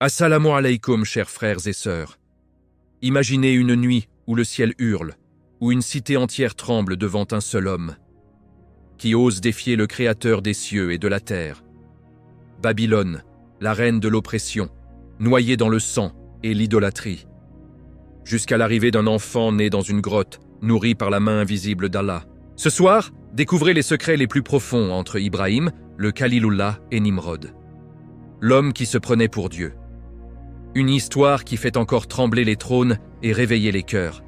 Assalamu alaikum, chers frères et sœurs. Imaginez une nuit où le ciel hurle, où une cité entière tremble devant un seul homme, qui ose défier le Créateur des cieux et de la terre. Babylone, la reine de l'oppression, noyée dans le sang et l'idolâtrie. Jusqu'à l'arrivée d'un enfant né dans une grotte, nourri par la main invisible d'Allah. Ce soir, découvrez les secrets les plus profonds entre Ibrahim, le Khalilullah et Nimrod. L'homme qui se prenait pour Dieu. Une histoire qui fait encore trembler les trônes et réveiller les cœurs.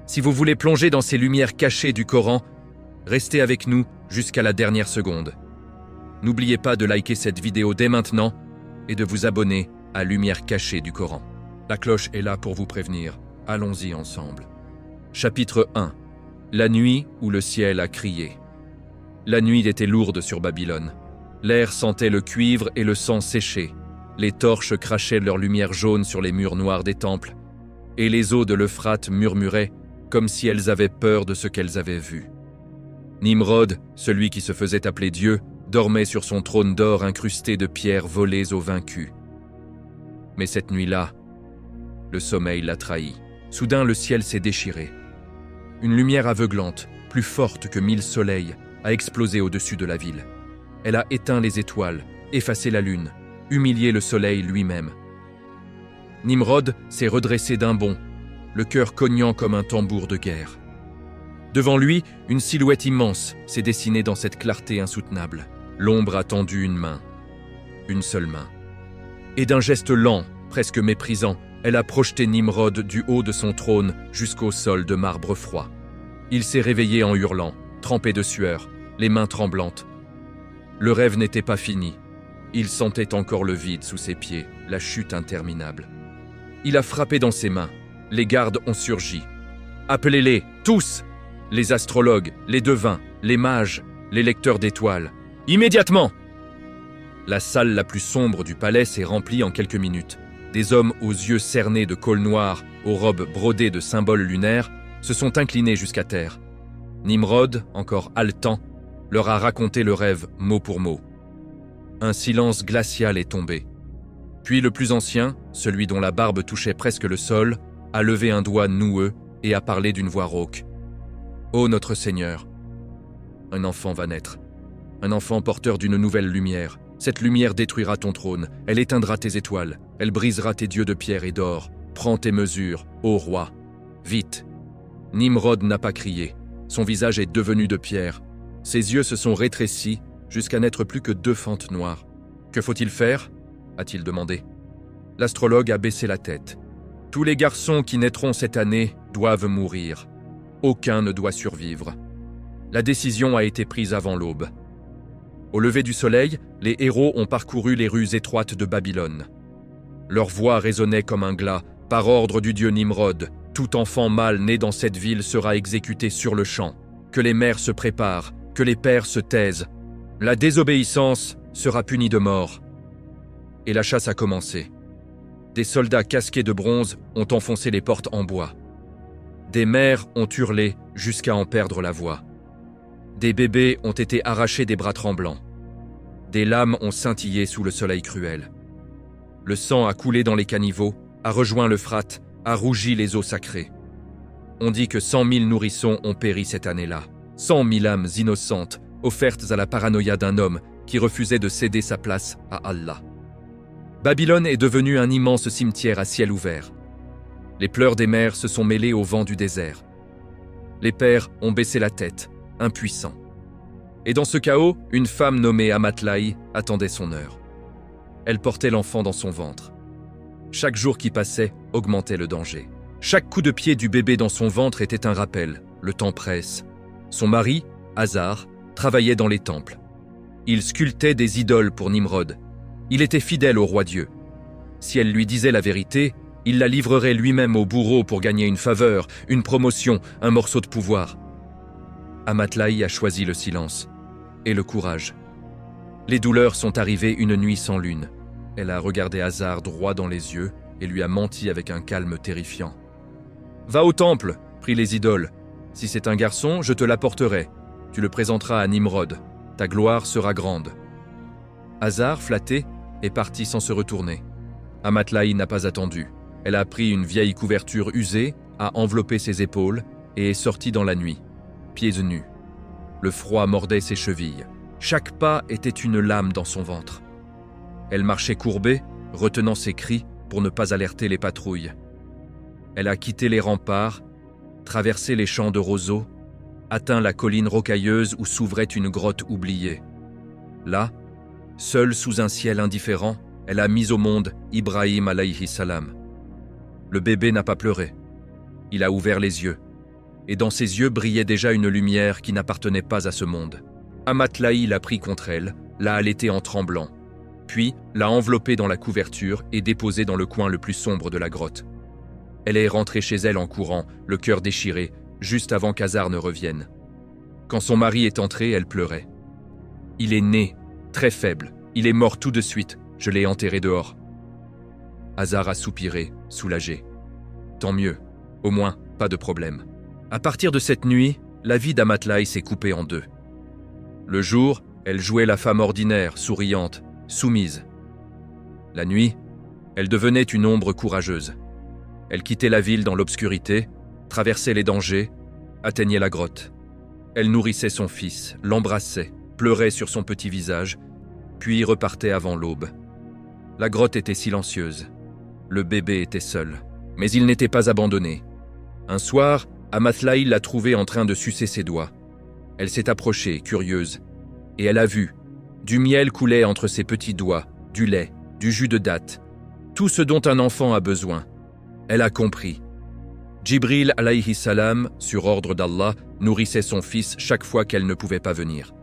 Si vous voulez plonger dans ces lumières cachées du Coran, restez avec nous jusqu'à la dernière seconde. N'oubliez pas de liker cette vidéo dès maintenant et de vous abonner à Lumière cachée du Coran. La cloche est là pour vous prévenir. Allons-y ensemble. Chapitre 1. La nuit où le ciel a crié. La nuit était lourde sur Babylone. L'air sentait le cuivre et le sang séché. Les torches crachaient leur lumière jaune sur les murs noirs des temples, et les eaux de l'Euphrate murmuraient comme si elles avaient peur de ce qu'elles avaient vu. Nimrod, celui qui se faisait appeler Dieu, dormait sur son trône d'or incrusté de pierres volées aux vaincus. Mais cette nuit-là, le sommeil l'a trahi. Soudain, le ciel s'est déchiré. Une lumière aveuglante, plus forte que 1000 soleils, a explosé au-dessus de la ville. Elle a éteint les étoiles, effacé la lune, humilié le soleil lui-même. Nimrod s'est redressé d'un bond, le cœur cognant comme un tambour de guerre. Devant lui, une silhouette immense s'est dessinée dans cette clarté insoutenable. L'ombre a tendu une main, une seule main. Et d'un geste lent, presque méprisant, elle a projeté Nimrod du haut de son trône jusqu'au sol de marbre froid. Il s'est réveillé en hurlant, trempé de sueur, les mains tremblantes. Le rêve n'était pas fini. Il sentait encore le vide sous ses pieds, la chute interminable. Il a frappé dans ses mains. Les gardes ont surgi. Appelez-les, tous! Les astrologues, les devins, les mages, les lecteurs d'étoiles. Immédiatement! La salle la plus sombre du palais s'est remplie en quelques minutes. Des hommes aux yeux cernés de cols noirs, aux robes brodées de symboles lunaires, se sont inclinés jusqu'à terre. Nimrod, encore haletant, leur a raconté le rêve mot pour mot. Un silence glacial est tombé. Puis le plus ancien, celui dont la barbe touchait presque le sol, a levé un doigt noueux et a parlé d'une voix rauque. « Ô notre Seigneur, un enfant va naître. Un enfant porteur d'une nouvelle lumière. Cette lumière détruira ton trône, elle éteindra tes étoiles, elle brisera tes dieux de pierre et d'or. Prends tes mesures, ô roi. Vite !» Nimrod n'a pas crié. Son visage est devenu de pierre. Ses yeux se sont rétrécis jusqu'à n'être plus que 2 fentes noires. « Que faut-il faire » a-t-il demandé. L'astrologue a baissé la tête. « Tous les garçons qui naîtront cette année doivent mourir. Aucun ne doit survivre. » La décision a été prise avant l'aube. Au lever du soleil, les héros ont parcouru les rues étroites de Babylone. Leur voix résonnait comme un glas. Par ordre du dieu Nimrod, tout enfant mâle né dans cette ville sera exécuté sur le champ. Que les mères se préparent, que les pères se taisent. La désobéissance sera punie de mort. Et la chasse a commencé. Des soldats casqués de bronze ont enfoncé les portes en bois. Des mères ont hurlé jusqu'à en perdre la voix. Des bébés ont été arrachés des bras tremblants. Des lames ont scintillé sous le soleil cruel. Le sang a coulé dans les caniveaux, a rejoint l'Euphrate, a rougi les eaux sacrées. On dit que 100 000 nourrissons ont péri cette année-là. 100 000 âmes innocentes offertes à la paranoïa d'un homme qui refusait de céder sa place à Allah. Babylone est devenue un immense cimetière à ciel ouvert. Les pleurs des mères se sont mêlés au vent du désert. Les pères ont baissé la tête, impuissants. Et dans ce chaos, une femme nommée Amatlaï attendait son heure. Elle portait l'enfant dans son ventre. Chaque jour qui passait augmentait le danger. Chaque coup de pied du bébé dans son ventre était un rappel. Le temps presse. Son mari, Hazar, travaillait dans les temples. Il sculptait des idoles pour Nimrod. Il était fidèle au roi Dieu. Si elle lui disait la vérité, il la livrerait lui-même au bourreau pour gagner une faveur, une promotion, un morceau de pouvoir. Amatlaï a choisi le silence et le courage. Les douleurs sont arrivées une nuit sans lune. Elle a regardé Hazar droit dans les yeux et lui a menti avec un calme terrifiant. « Va au temple, prie les idoles. Si c'est un garçon, je te l'apporterai. Tu le présenteras à Nimrod. Ta gloire sera grande. » Hazar, flatté, est parti sans se retourner. Amatlaï n'a pas attendu. Elle a pris une vieille couverture usée, a enveloppé ses épaules et est sortie dans la nuit, pieds nus. Le froid mordait ses chevilles. Chaque pas était une lame dans son ventre. Elle marchait courbée, retenant ses cris pour ne pas alerter les patrouilles. Elle a quitté les remparts, traversé les champs de roseaux, atteint la colline rocailleuse où s'ouvrait une grotte oubliée. Là, seule sous un ciel indifférent, elle a mis au monde Ibrahim alayhi salam. Le bébé n'a pas pleuré. Il a ouvert les yeux. Et dans ses yeux brillait déjà une lumière qui n'appartenait pas à ce monde. Amatlaï l'a pris contre elle, l'a allaité en tremblant, puis l'a enveloppé dans la couverture et déposé dans le coin le plus sombre de la grotte. Elle est rentrée chez elle en courant, le cœur déchiré, juste avant qu'Hazar ne revienne. Quand son mari est entré, elle pleurait. Il est né, très faible, il est mort tout de suite, je l'ai enterré dehors. Hazar a soupiré, soulagé. Tant mieux, au moins, pas de problème. À partir de cette nuit, la vie d'Amatlaï s'est coupée en deux. Le jour, elle jouait la femme ordinaire, souriante, soumise. La nuit, elle devenait une ombre courageuse. Elle quittait la ville dans l'obscurité, traversait les dangers, atteignait la grotte. Elle nourrissait son fils, l'embrassait, pleurait sur son petit visage, puis repartait avant l'aube. La grotte était silencieuse. Le bébé était seul. Mais il n'était pas abandonné. Un soir, Amatlaï l'a trouvé en train de sucer ses doigts. Elle s'est approchée, curieuse, et elle a vu. Du miel coulait entre ses petits doigts, du lait, du jus de dattes, tout ce dont un enfant a besoin. Elle a compris. Djibril alayhi salam, sur ordre d'Allah, nourrissait son fils chaque fois qu'elle ne pouvait pas venir.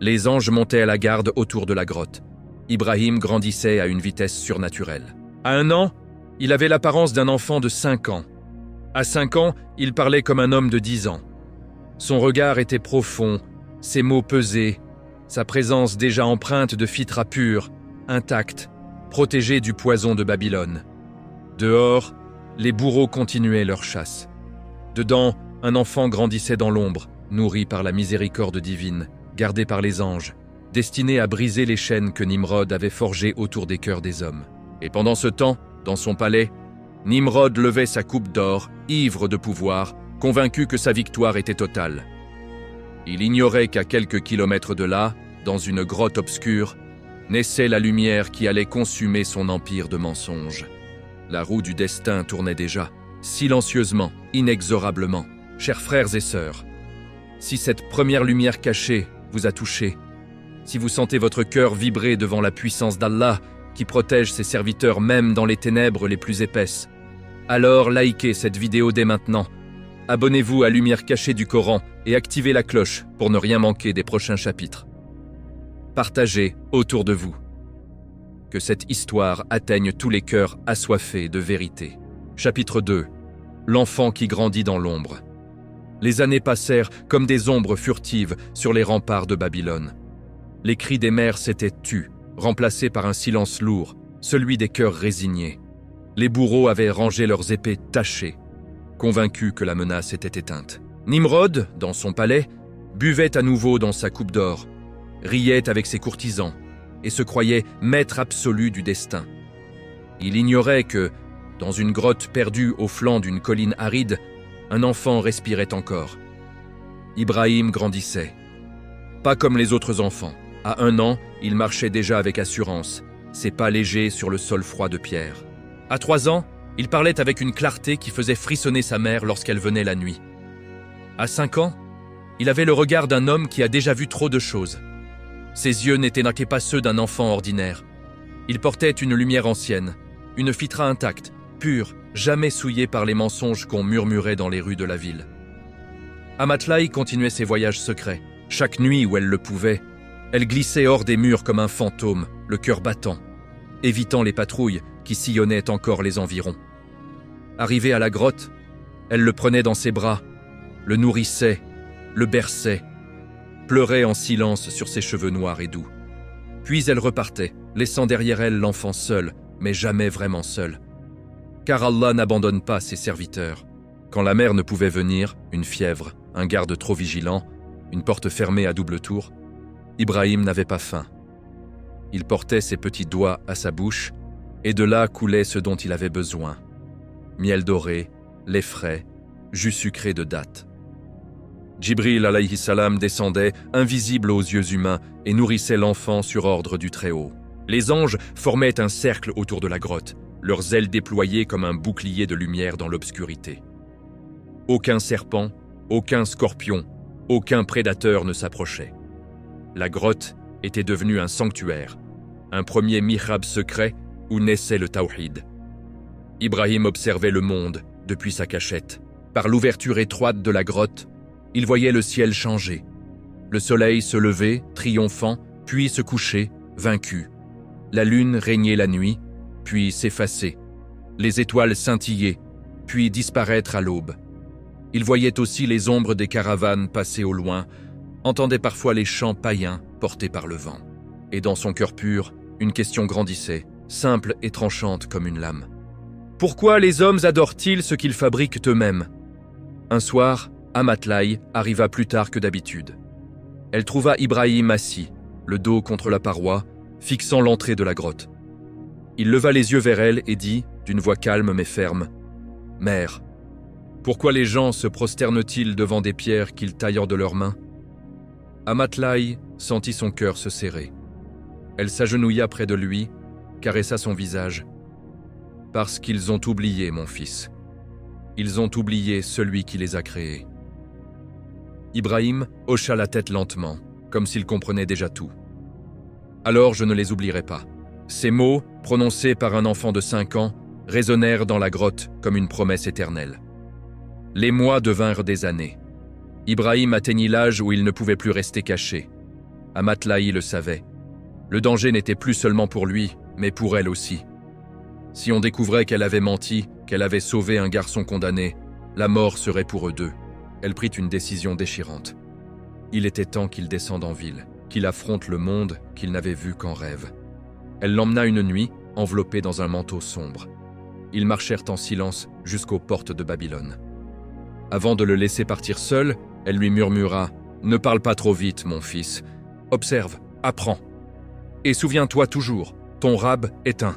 Les anges montaient à la garde autour de la grotte. Ibrahim grandissait à une vitesse surnaturelle. À 1 an, il avait l'apparence d'un enfant de 5 ans. À 5 ans, il parlait comme un homme de 10 ans. Son regard était profond, ses mots pesés, sa présence déjà empreinte de fitra pur, intacte, protégée du poison de Babylone. Dehors, les bourreaux continuaient leur chasse. Dedans, un enfant grandissait dans l'ombre, nourri par la miséricorde divine, gardé par les anges, destiné à briser les chaînes que Nimrod avait forgées autour des cœurs des hommes. Et pendant ce temps, dans son palais, Nimrod levait sa coupe d'or, ivre de pouvoir, convaincu que sa victoire était totale. Il ignorait qu'à quelques kilomètres de là, dans une grotte obscure, naissait la lumière qui allait consumer son empire de mensonges. La roue du destin tournait déjà, silencieusement, inexorablement. Chers frères et sœurs, si cette première lumière cachée vous a touché, si vous sentez votre cœur vibrer devant la puissance d'Allah qui protège ses serviteurs même dans les ténèbres les plus épaisses, alors likez cette vidéo dès maintenant. Abonnez-vous à Lumière cachée du Coran et activez la cloche pour ne rien manquer des prochains chapitres. Partagez autour de vous. Que cette histoire atteigne tous les cœurs assoiffés de vérité. Chapitre 2. L'enfant qui grandit dans l'ombre. Les années passèrent comme des ombres furtives sur les remparts de Babylone. Les cris des mères s'étaient tus, remplacés par un silence lourd, celui des cœurs résignés. Les bourreaux avaient rangé leurs épées tachées, convaincus que la menace était éteinte. Nimrod, dans son palais, buvait à nouveau dans sa coupe d'or, riait avec ses courtisans et se croyait maître absolu du destin. Il ignorait que, dans une grotte perdue au flanc d'une colline aride, un enfant respirait encore. Ibrahim grandissait. Pas comme les autres enfants. À 1 an, il marchait déjà avec assurance, ses pas légers sur le sol froid de pierre. À 3 ans, il parlait avec une clarté qui faisait frissonner sa mère lorsqu'elle venait la nuit. À 5 ans, il avait le regard d'un homme qui a déjà vu trop de choses. Ses yeux n'étaient pas ceux d'un enfant ordinaire. Il portait une lumière ancienne, une fitra intacte, pure, jamais souillée par les mensonges qu'on murmurait dans les rues de la ville. Amatlaï continuait ses voyages secrets. Chaque nuit où elle le pouvait, elle glissait hors des murs comme un fantôme, le cœur battant, évitant les patrouilles qui sillonnaient encore les environs. Arrivée à la grotte, elle le prenait dans ses bras, le nourrissait, le berçait, pleurait en silence sur ses cheveux noirs et doux. Puis elle repartait, laissant derrière elle l'enfant seul, mais jamais vraiment seul. Car Allah n'abandonne pas ses serviteurs. Quand la mère ne pouvait venir, une fièvre, un garde trop vigilant, une porte fermée à double tour, Ibrahim n'avait pas faim. Il portait ses petits doigts à sa bouche, et de là coulait ce dont il avait besoin. Miel doré, lait frais, jus sucré de dattes. Djibril alayhi salam descendait, invisible aux yeux humains, et nourrissait l'enfant sur ordre du Très-Haut. Les anges formaient un cercle autour de la grotte, leurs ailes déployées comme un bouclier de lumière dans l'obscurité. Aucun serpent, aucun scorpion, aucun prédateur ne s'approchait. La grotte était devenue un sanctuaire, un premier mihrab secret où naissait le tawhid. Ibrahim observait le monde depuis sa cachette. Par l'ouverture étroite de la grotte, il voyait le ciel changer. Le soleil se lever, triomphant, puis se coucher, vaincu. La lune régner la nuit, puis s'effacer. Les étoiles scintiller, puis disparaître à l'aube. Il voyait aussi les ombres des caravanes passer au loin, entendait parfois les chants païens portés par le vent. Et dans son cœur pur, une question grandissait, simple et tranchante comme une lame. Pourquoi les hommes adorent-ils ce qu'ils fabriquent eux-mêmes ? Un soir, Amatlaï arriva plus tard que d'habitude. Elle trouva Ibrahim assis, le dos contre la paroi, fixant l'entrée de la grotte. Il leva les yeux vers elle et dit, d'une voix calme mais ferme, « Mère, pourquoi les gens se prosternent-ils devant des pierres qu'ils taillent de leurs mains ?» Amatlaï sentit son cœur se serrer. Elle s'agenouilla près de lui, caressa son visage. « Parce qu'ils ont oublié, mon fils. Ils ont oublié celui qui les a créés. » Ibrahim hocha la tête lentement, comme s'il comprenait déjà tout. « Alors je ne les oublierai pas. » Ces mots, prononcés par un enfant de 5 ans, résonnèrent dans la grotte comme une promesse éternelle. Les mois devinrent des années. Ibrahim atteignit l'âge où il ne pouvait plus rester caché. Amatlaï le savait. Le danger n'était plus seulement pour lui, mais pour elle aussi. Si on découvrait qu'elle avait menti, qu'elle avait sauvé un garçon condamné, la mort serait pour eux deux. Elle prit une décision déchirante. Il était temps qu'il descende en ville, qu'il affronte le monde qu'il n'avait vu qu'en rêve. Elle l'emmena une nuit, enveloppé dans un manteau sombre. Ils marchèrent en silence jusqu'aux portes de Babylone. Avant de le laisser partir seul, elle lui murmura « Ne parle pas trop vite, mon fils. Observe, apprends. Et souviens-toi toujours, ton rab est un. »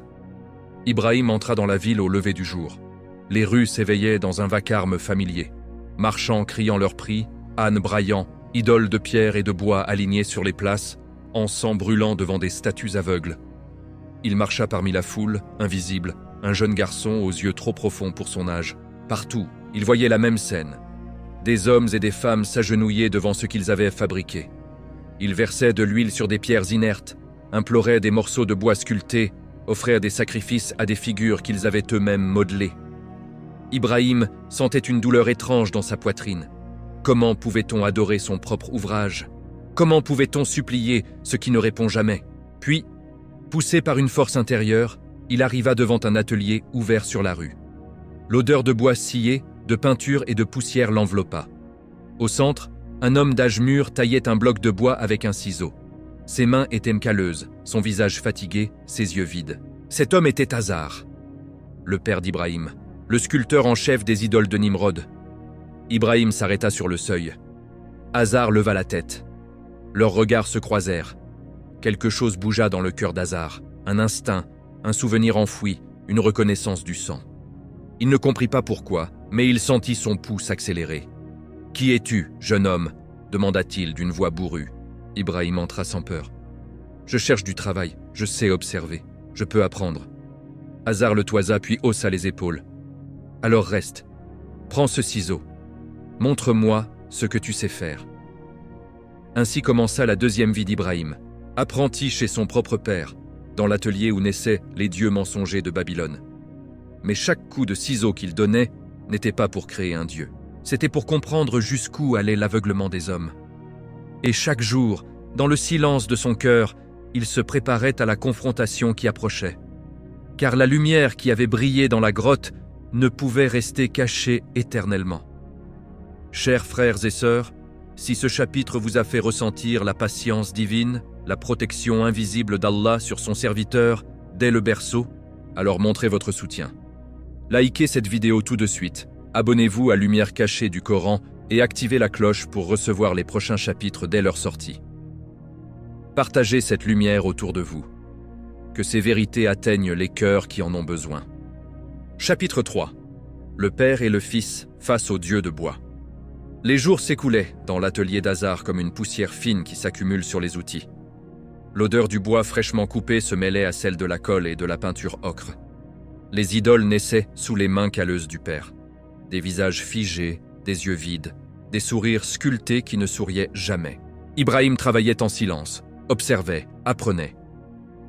Ibrahim entra dans la ville au lever du jour. Les rues s'éveillaient dans un vacarme familier. Marchands criant leurs prix, ânes braillant, idoles de pierre et de bois alignées sur les places, encens brûlant devant des statues aveugles. Il marcha parmi la foule, invisible, un jeune garçon aux yeux trop profonds pour son âge. Partout, il voyait la même scène. Des hommes et des femmes s'agenouillaient devant ce qu'ils avaient fabriqué. Ils versaient de l'huile sur des pierres inertes, imploraient des morceaux de bois sculptés, offraient des sacrifices à des figures qu'ils avaient eux-mêmes modelées. Ibrahim sentait une douleur étrange dans sa poitrine. Comment pouvait-on adorer son propre ouvrage ? Comment pouvait-on supplier ce qui ne répond jamais ? Puis, poussé par une force intérieure, il arriva devant un atelier ouvert sur la rue. L'odeur de bois scié, de peinture et de poussière l'enveloppa. Au centre, un homme d'âge mûr taillait un bloc de bois avec un ciseau. Ses mains étaient calleuses, son visage fatigué, ses yeux vides. Cet homme était Azar, le père d'Ibrahim, le sculpteur en chef des idoles de Nimrod. Ibrahim s'arrêta sur le seuil. Azar leva la tête. Leurs regards se croisèrent. Quelque chose bougea dans le cœur d'Azar, un instinct, un souvenir enfoui, une reconnaissance du sang. Il ne comprit pas pourquoi, mais il sentit son pouls s'accélérer. « Qui es-tu, jeune homme » demanda-t-il d'une voix bourrue. Ibrahim entra sans peur. « Je cherche du travail, je sais observer, je peux apprendre. » Azar le toisa puis haussa les épaules. « Alors reste, prends ce ciseau, montre-moi ce que tu sais faire. » Ainsi commença la deuxième vie d'Ibrahim, apprenti chez son propre père, dans l'atelier où naissaient les dieux mensongers de Babylone. Mais chaque coup de ciseau qu'il donnait n'était pas pour créer un dieu. C'était pour comprendre jusqu'où allait l'aveuglement des hommes. Et chaque jour, dans le silence de son cœur, il se préparait à la confrontation qui approchait. Car la lumière qui avait brillé dans la grotte ne pouvait rester cachée éternellement. Chers frères et sœurs, si ce chapitre vous a fait ressentir la patience divine, la protection invisible d'Allah sur son serviteur dès le berceau, alors montrez votre soutien. Likez cette vidéo tout de suite, abonnez-vous à Lumière cachée du Coran et activez la cloche pour recevoir les prochains chapitres dès leur sortie. Partagez cette lumière autour de vous. que ces vérités atteignent les cœurs qui en ont besoin. Chapitre 3. Le père et le fils face au dieu de bois. Les jours s'écoulaient dans l'atelier d'Hazar comme une poussière fine qui s'accumule sur les outils. L'odeur du bois fraîchement coupé se mêlait à celle de la colle et de la peinture ocre. Les idoles naissaient sous les mains calleuses du père. Des visages figés, des yeux vides, des sourires sculptés qui ne souriaient jamais. Ibrahim travaillait en silence, observait, apprenait.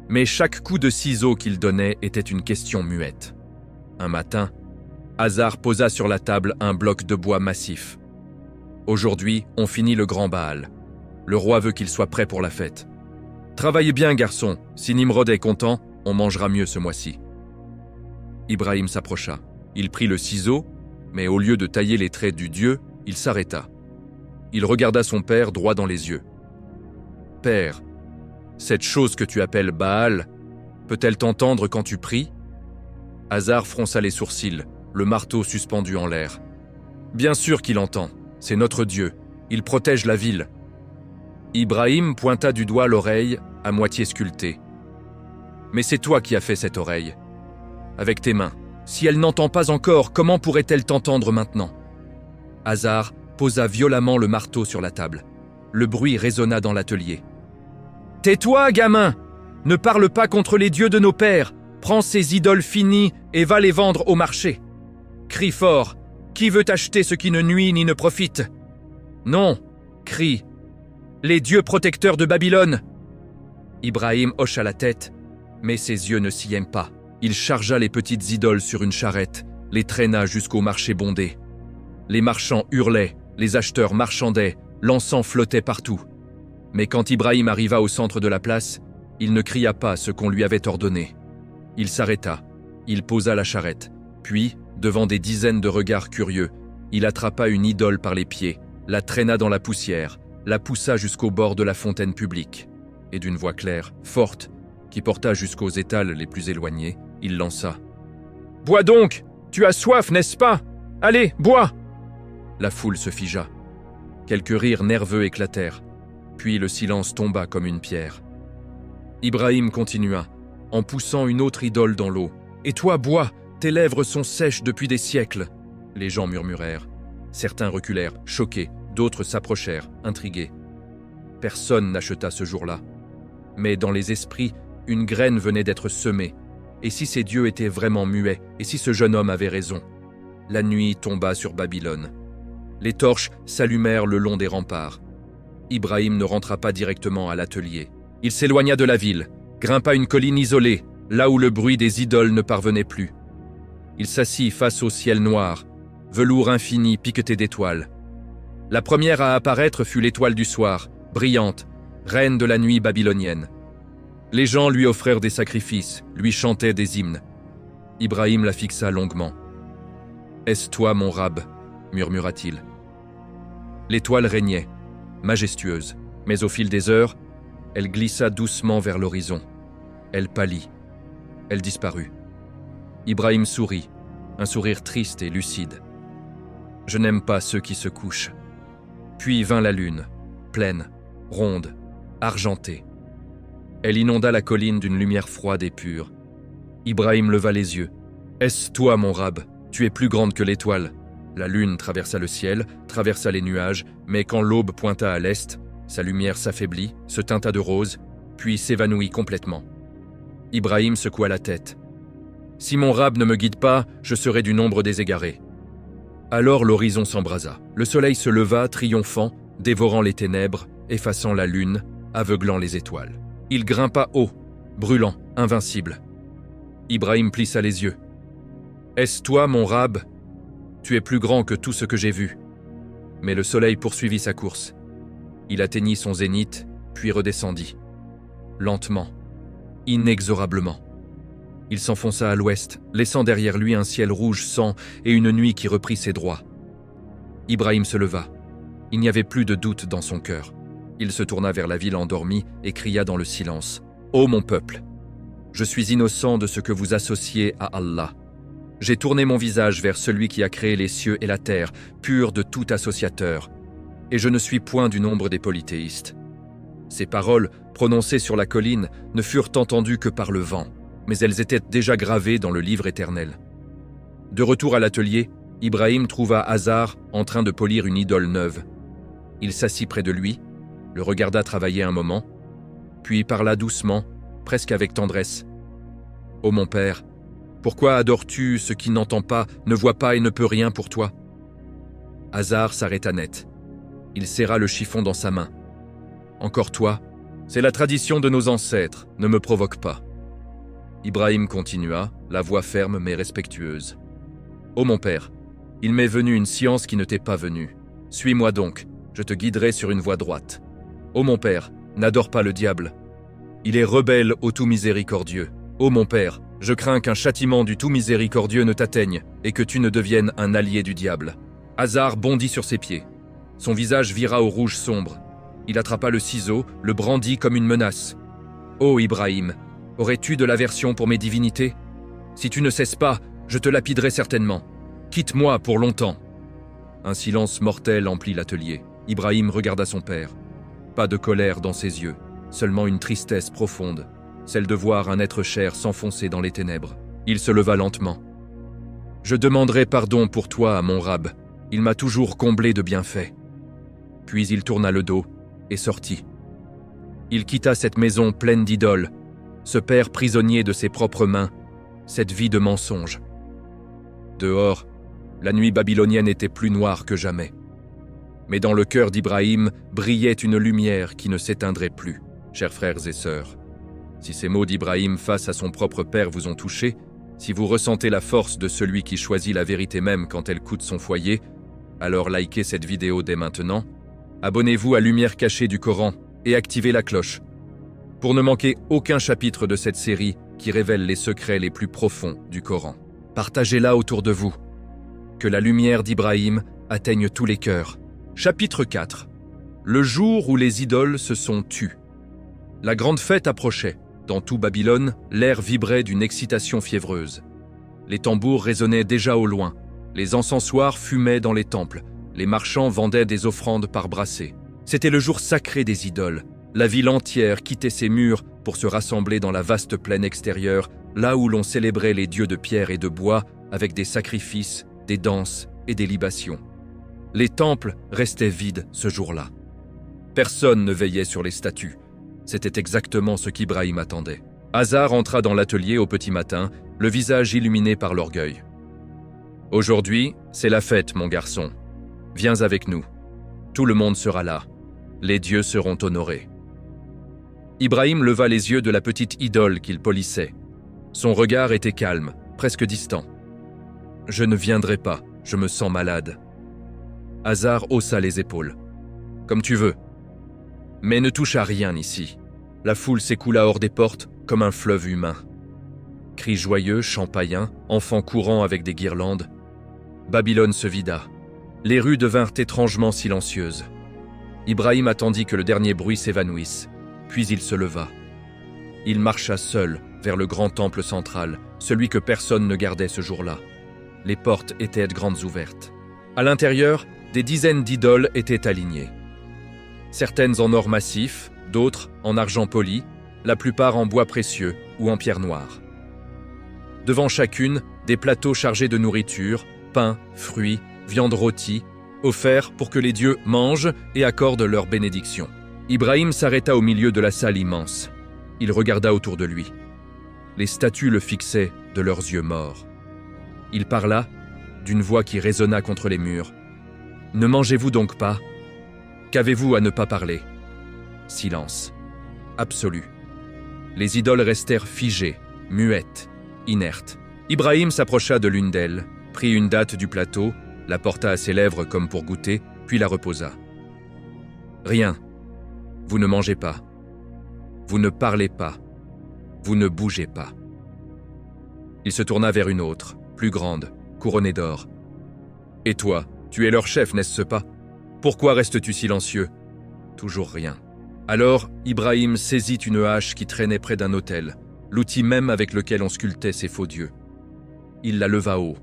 Mais chaque coup de ciseau qu'il donnait était une question muette. Un matin, Hazar posa sur la table un bloc de bois massif. Aujourd'hui, on finit le grand Baal. Le roi veut qu'il soit prêt pour la fête. Travaillez bien, garçon. Si Nimrod est content, on mangera mieux ce mois-ci. Ibrahim s'approcha. Il prit le ciseau, mais au lieu de tailler les traits du dieu, il s'arrêta. Il regarda son père droit dans les yeux. « Père, cette chose que tu appelles Baal, peut-elle t'entendre quand tu pries ?» Hazar fronça les sourcils, le marteau suspendu en l'air. « Bien sûr qu'il entend. C'est notre Dieu. Il protège la ville. » Ibrahim pointa du doigt l'oreille, à moitié sculptée. « Mais c'est toi qui as fait cette oreille. Avec tes mains. Si elle n'entend pas encore, comment pourrait-elle t'entendre maintenant ?» Hazar posa violemment le marteau sur la table. Le bruit résonna dans l'atelier. « Tais-toi, gamin! Ne parle pas contre les dieux de nos pères. Prends ces idoles finies et va les vendre au marché. Crie fort. Qui veut acheter ce qui ne nuit ni ne profite? Non, crie. Les dieux protecteurs de Babylone. Ibrahim hocha la tête, mais ses yeux ne s'y aiment pas. Il chargea les petites idoles sur une charrette, les traîna jusqu'au marché bondé. Les marchands hurlaient, les acheteurs marchandaient, l'encens flottait partout. Mais quand Ibrahim arriva au centre de la place, il ne cria pas ce qu'on lui avait ordonné. Il s'arrêta, il posa la charrette, puis, devant des dizaines de regards curieux, il attrapa une idole par les pieds, la traîna dans la poussière, la poussa jusqu'au bord de la fontaine publique. Et d'une voix claire, forte, qui porta jusqu'aux étals les plus éloignés, il lança. « Bois donc! Tu as soif, n'est-ce pas? Allez, bois !» La foule se figea. Quelques rires nerveux éclatèrent, puis le silence tomba comme une pierre. Ibrahim continua, en poussant une autre idole dans l'eau. « Et toi, bois! Tes lèvres sont sèches depuis des siècles. » Les gens murmurèrent. Certains reculèrent, choqués, d'autres s'approchèrent, intrigués. Personne n'acheta ce jour-là. Mais dans les esprits, une graine venait d'être semée. Et si ces dieux étaient vraiment muets, et si ce jeune homme avait raison? La nuit tomba sur Babylone. Les torches s'allumèrent le long des remparts. Ibrahim ne rentra pas directement à l'atelier. Il s'éloigna de la ville, grimpa une colline isolée, là où le bruit des idoles ne parvenait plus. Il s'assit face au ciel noir, velours infini piqueté d'étoiles. La première à apparaître fut l'étoile du soir, brillante, reine de la nuit babylonienne. Les gens lui offrèrent des sacrifices, lui chantaient des hymnes. Ibrahim la fixa longuement. « Est-ce toi, mon rab ?» murmura-t-il. L'étoile régnait, majestueuse, mais au fil des heures, elle glissa doucement vers l'horizon. Elle pâlit. Elle disparut. Ibrahim sourit, un sourire triste et lucide. « Je n'aime pas ceux qui se couchent. » Puis vint la lune, pleine, ronde, argentée. Elle inonda la colline d'une lumière froide et pure. Ibrahim leva les yeux. « Est-ce toi, mon rab? Tu es plus grande que l'étoile. » La lune traversa le ciel, traversa les nuages, mais quand l'aube pointa à l'est, sa lumière s'affaiblit, se teinta de rose, puis s'évanouit complètement. Ibrahim secoua la tête. « Si mon rab ne me guide pas, je serai du nombre des égarés. » Alors l'horizon s'embrasa. Le soleil se leva, triomphant, dévorant les ténèbres, effaçant la lune, aveuglant les étoiles. Il grimpa haut, brûlant, invincible. Ibrahim plissa les yeux. « Est-ce toi, mon rab? Tu es plus grand que tout ce que j'ai vu. » Mais le soleil poursuivit sa course. Il atteignit son zénith, puis redescendit. Lentement, inexorablement. Il s'enfonça à l'ouest, laissant derrière lui un ciel rouge sang et une nuit qui reprit ses droits. Ibrahim se leva. Il n'y avait plus de doute dans son cœur. Il se tourna vers la ville endormie et cria dans le silence. « Ô mon peuple, je suis innocent de ce que vous associez à Allah. J'ai tourné mon visage vers celui qui a créé les cieux et la terre, pur de tout associateur, et je ne suis point du nombre des polythéistes. Ces paroles, prononcées sur la colline, ne furent entendues que par le vent, mais elles étaient déjà gravées dans le livre éternel. De retour à l'atelier, Ibrahim trouva Hazar en train de polir une idole neuve. Il s'assit près de lui, le regarda travailler un moment, puis parla doucement, presque avec tendresse. « Ô mon père, pourquoi adores-tu ce qui n'entend pas, ne voit pas et ne peut rien pour toi ?» Hazar s'arrêta net. Il serra le chiffon dans sa main. « Encore toi, c'est la tradition de nos ancêtres, ne me provoque pas. » Ibrahim continua, la voix ferme mais respectueuse. « Ô mon père, il m'est venu une science qui ne t'est pas venue. Suis-moi donc, je te guiderai sur une voie droite. Ô mon père, n'adore pas le diable. Il est rebelle au tout miséricordieux. Ô mon père, je crains qu'un châtiment du tout miséricordieux ne t'atteigne et que tu ne deviennes un allié du diable. » Hazar bondit sur ses pieds. Son visage vira au rouge sombre. Il attrapa le ciseau, le brandit comme une menace. « Ô Ibrahim, aurais-tu de l'aversion pour mes divinités? Si tu ne cesses pas, je te lapiderai certainement. Quitte-moi pour longtemps. » Un silence mortel emplit l'atelier. Ibrahim regarda son père. Pas de colère dans ses yeux, seulement une tristesse profonde, celle de voir un être cher s'enfoncer dans les ténèbres. Il se leva lentement. « Je demanderai pardon pour toi à mon rab. Il m'a toujours comblé de bienfaits. » Puis il tourna le dos et sortit. Il quitta cette maison pleine d'idoles, ce père prisonnier de ses propres mains, cette vie de mensonge. Dehors, la nuit babylonienne était plus noire que jamais. Mais dans le cœur d'Ibrahim brillait une lumière qui ne s'éteindrait plus, chers frères et sœurs. Si ces mots d'Ibrahim face à son propre père vous ont touché, si vous ressentez la force de celui qui choisit la vérité même quand elle coûte son foyer, alors likez cette vidéo dès maintenant, abonnez-vous à Lumière cachée du Coran et activez la cloche pour ne manquer aucun chapitre de cette série qui révèle les secrets les plus profonds du Coran. Partagez-la autour de vous. Que la lumière d'Ibrahim atteigne tous les cœurs. Chapitre 4. Le jour où les idoles se sont tues. La grande fête approchait. Dans tout Babylone, l'air vibrait d'une excitation fiévreuse. Les tambours résonnaient déjà au loin. Les encensoirs fumaient dans les temples. Les marchands vendaient des offrandes par brassées. C'était le jour sacré des idoles. La ville entière quittait ses murs pour se rassembler dans la vaste plaine extérieure, là où l'on célébrait les dieux de pierre et de bois avec des sacrifices, des danses et des libations. Les temples restaient vides ce jour-là. Personne ne veillait sur les statues. C'était exactement ce qu'Ibrahim attendait. Hazar entra dans l'atelier au petit matin, le visage illuminé par l'orgueil. « Aujourd'hui, c'est la fête, mon garçon. Viens avec nous. Tout le monde sera là. Les dieux seront honorés. » Ibrahim leva les yeux de la petite idole qu'il polissait. Son regard était calme, presque distant. « Je ne viendrai pas, je me sens malade. » Hazar haussa les épaules. « Comme tu veux. Mais ne touche à rien ici. » La foule s'écoula hors des portes comme un fleuve humain. Cris joyeux, chants païens, enfants courant avec des guirlandes. Babylone se vida. Les rues devinrent étrangement silencieuses. Ibrahim attendit que le dernier bruit s'évanouisse, puis il se leva. Il marcha seul vers le grand temple central, celui que personne ne gardait ce jour-là. Les portes étaient grandes ouvertes. À l'intérieur, des dizaines d'idoles étaient alignées. Certaines en or massif, d'autres en argent poli, la plupart en bois précieux ou en pierre noire. Devant chacune, des plateaux chargés de nourriture, pain, fruits, viande rôtie, offerts pour que les dieux mangent et accordent leur bénédiction. Ibrahim s'arrêta au milieu de la salle immense. Il regarda autour de lui. Les statues le fixaient de leurs yeux morts. Il parla, d'une voix qui résonna contre les murs. « Ne mangez-vous donc pas? Qu'avez-vous à ne pas parler ?» Silence. Absolu. Les idoles restèrent figées, muettes, inertes. Ibrahim s'approcha de l'une d'elles, prit une datte du plateau, la porta à ses lèvres comme pour goûter, puis la reposa. « Rien. Vous ne mangez pas. Vous ne parlez pas. Vous ne bougez pas. » Il se tourna vers une autre, plus grande, couronnée d'or. « Et toi, tu es leur chef, n'est-ce pas? Pourquoi restes-tu silencieux? » Toujours rien. Alors, Ibrahim saisit une hache qui traînait près d'un autel, l'outil même avec lequel on sculptait ces faux dieux. Il la leva haut.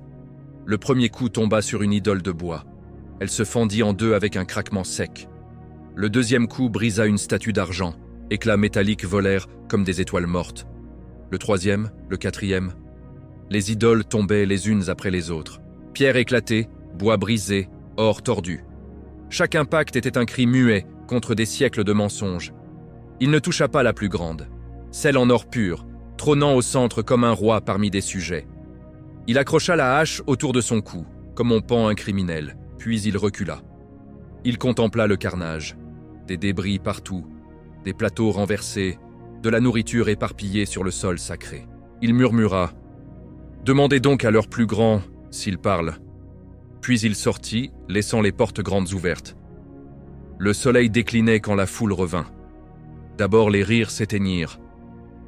Le premier coup tomba sur une idole de bois. Elle se fendit en deux avec un craquement sec. Le deuxième coup brisa une statue d'argent. Éclats métalliques volèrent comme des étoiles mortes. Le troisième, le quatrième. Les idoles tombaient les unes après les autres. Pierres éclatées, bois brisé, or tordu. Chaque impact était un cri muet contre des siècles de mensonges. Il ne toucha pas la plus grande, celle en or pur, trônant au centre comme un roi parmi des sujets. Il accrocha la hache autour de son cou, comme on pend un criminel, puis il recula. Il contempla le carnage, des débris partout, des plateaux renversés, de la nourriture éparpillée sur le sol sacré. Il murmura « Demandez donc à leur plus grand s'ils parlent. » Puis il sortit, laissant les portes grandes ouvertes. Le soleil déclinait quand la foule revint. D'abord les rires s'éteignirent,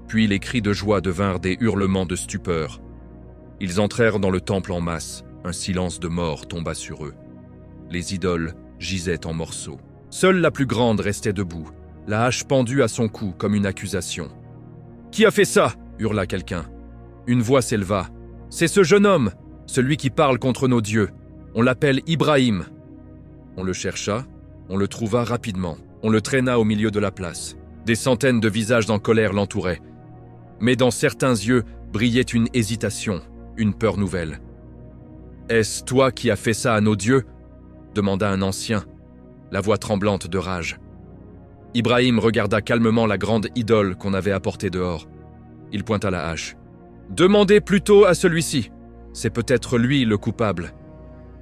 puis les cris de joie devinrent des hurlements de stupeur. Ils entrèrent dans le temple en masse, un silence de mort tomba sur eux. Les idoles gisaient en morceaux. Seule la plus grande restait debout, la hache pendue à son cou comme une accusation. « Qui a fait ça ?» hurla quelqu'un. Une voix s'éleva. « C'est ce jeune homme, celui qui parle contre nos dieux. On l'appelle Ibrahim. » On le chercha, on le trouva rapidement. On le traîna au milieu de la place. Des centaines de visages en colère l'entouraient. Mais dans certains yeux brillait une hésitation, une peur nouvelle. « Est-ce toi qui as fait ça à nos dieux ?» demanda un ancien, la voix tremblante de rage. Ibrahim regarda calmement la grande idole qu'on avait apportée dehors. Il pointa la hache. « Demandez plutôt à celui-ci. C'est peut-être lui le coupable.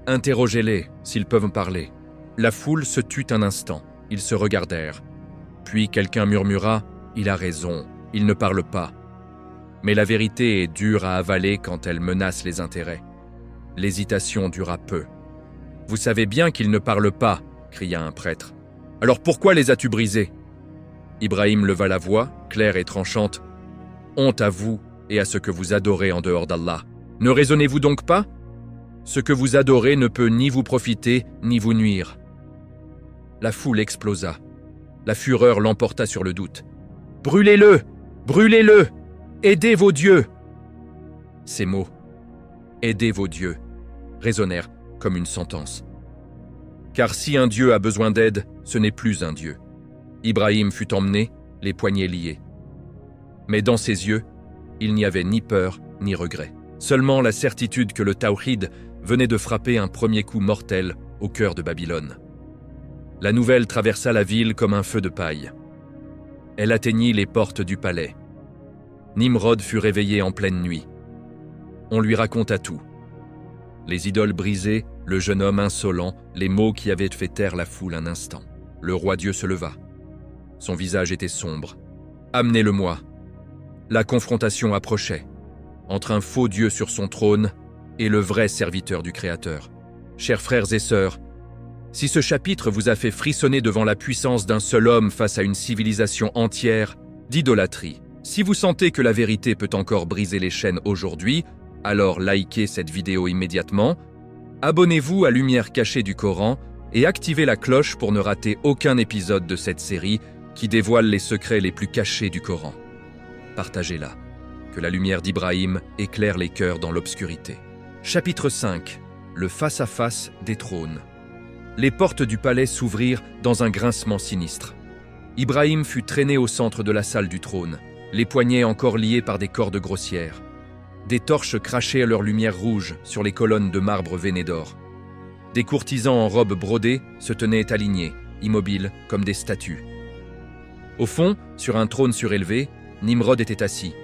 Interrogez-les s'ils peuvent parler. » La foule se tut un instant. Ils se regardèrent. Puis quelqu'un murmura « Il a raison, il ne parle pas. » Mais la vérité est dure à avaler quand elle menace les intérêts. L'hésitation dura peu. « Vous savez bien qu'il ne parle pas » cria un prêtre. « Alors pourquoi les as-tu brisés ?» Ibrahim leva la voix, claire et tranchante. « Honte à vous et à ce que vous adorez en dehors d'Allah. Ne raisonnez-vous donc pas ? Ce que vous adorez ne peut ni vous profiter, ni vous nuire. » La foule explosa. La fureur l'emporta sur le doute. « Brûlez-le! Brûlez-le! Aidez vos dieux !» Ces mots, « Aidez vos dieux », résonnèrent comme une sentence. Car si un dieu a besoin d'aide, ce n'est plus un dieu. Ibrahim fut emmené, les poignets liés. Mais dans ses yeux, il n'y avait ni peur ni regret. Seulement la certitude que le tawhid venait de frapper un premier coup mortel au cœur de Babylone. La nouvelle traversa la ville comme un feu de paille. Elle atteignit les portes du palais. Nimrod fut réveillé en pleine nuit. On lui raconta tout. Les idoles brisées, le jeune homme insolent, les mots qui avaient fait taire la foule un instant. Le roi Dieu se leva. Son visage était sombre. « Amenez-le-moi » La confrontation approchait, entre un faux Dieu sur son trône et le vrai serviteur du Créateur. Chers frères et sœurs, si ce chapitre vous a fait frissonner devant la puissance d'un seul homme face à une civilisation entière d'idolâtrie, si vous sentez que la vérité peut encore briser les chaînes aujourd'hui, alors likez cette vidéo immédiatement, abonnez-vous à Lumière cachée du Coran et activez la cloche pour ne rater aucun épisode de cette série qui dévoile les secrets les plus cachés du Coran. Partagez-la. Que la lumière d'Ibrahim éclaire les cœurs dans l'obscurité. Chapitre 5. Le face-à-face des trônes. Les portes du palais s'ouvrirent dans un grincement sinistre. Ibrahim fut traîné au centre de la salle du trône, les poignets encore liés par des cordes grossières. Des torches crachaient leur lumière rouge sur les colonnes de marbre veinées d'or. Des courtisans en robes brodées se tenaient alignés, immobiles comme des statues. Au fond, sur un trône surélevé, Nimrod était assis.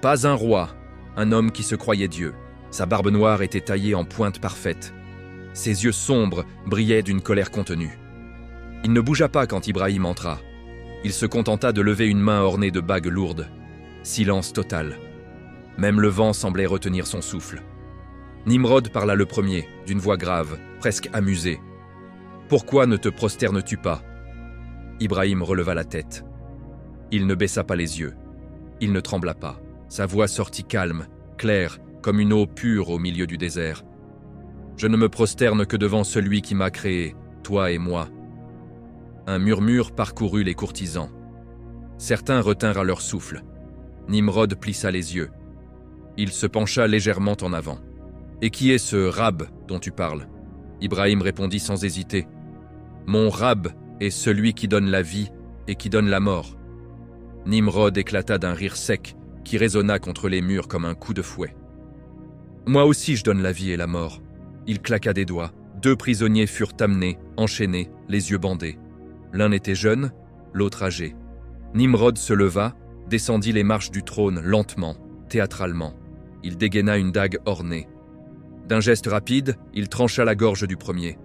Pas un roi, un homme qui se croyait Dieu. Sa barbe noire était taillée en pointe parfaite. Ses yeux sombres brillaient d'une colère contenue. Il ne bougea pas quand Ibrahim entra. Il se contenta de lever une main ornée de bagues lourdes. Silence total. Même le vent semblait retenir son souffle. Nimrod parla le premier, d'une voix grave, presque amusée. « Pourquoi ne te prosternes-tu pas » Ibrahim releva la tête. Il ne baissa pas les yeux. Il ne trembla pas. Sa voix sortit calme, claire, comme une eau pure au milieu du désert. « Je ne me prosterne que devant celui qui m'a créé, toi et moi. » Un murmure parcourut les courtisans. Certains retinrent leur souffle. Nimrod plissa les yeux. Il se pencha légèrement en avant. « Et qui est ce Rab dont tu parles » Ibrahim répondit sans hésiter. « Mon Rab est celui qui donne la vie et qui donne la mort. » Nimrod éclata d'un rire sec qui résonna contre les murs comme un coup de fouet. « Moi aussi je donne la vie et la mort. » Il claqua des doigts. 2 prisonniers furent amenés, enchaînés, les yeux bandés. L'un était jeune, l'autre âgé. Nimrod se leva, descendit les marches du trône lentement, théâtralement. Il dégaina une dague ornée. D'un geste rapide, il trancha la gorge du premier.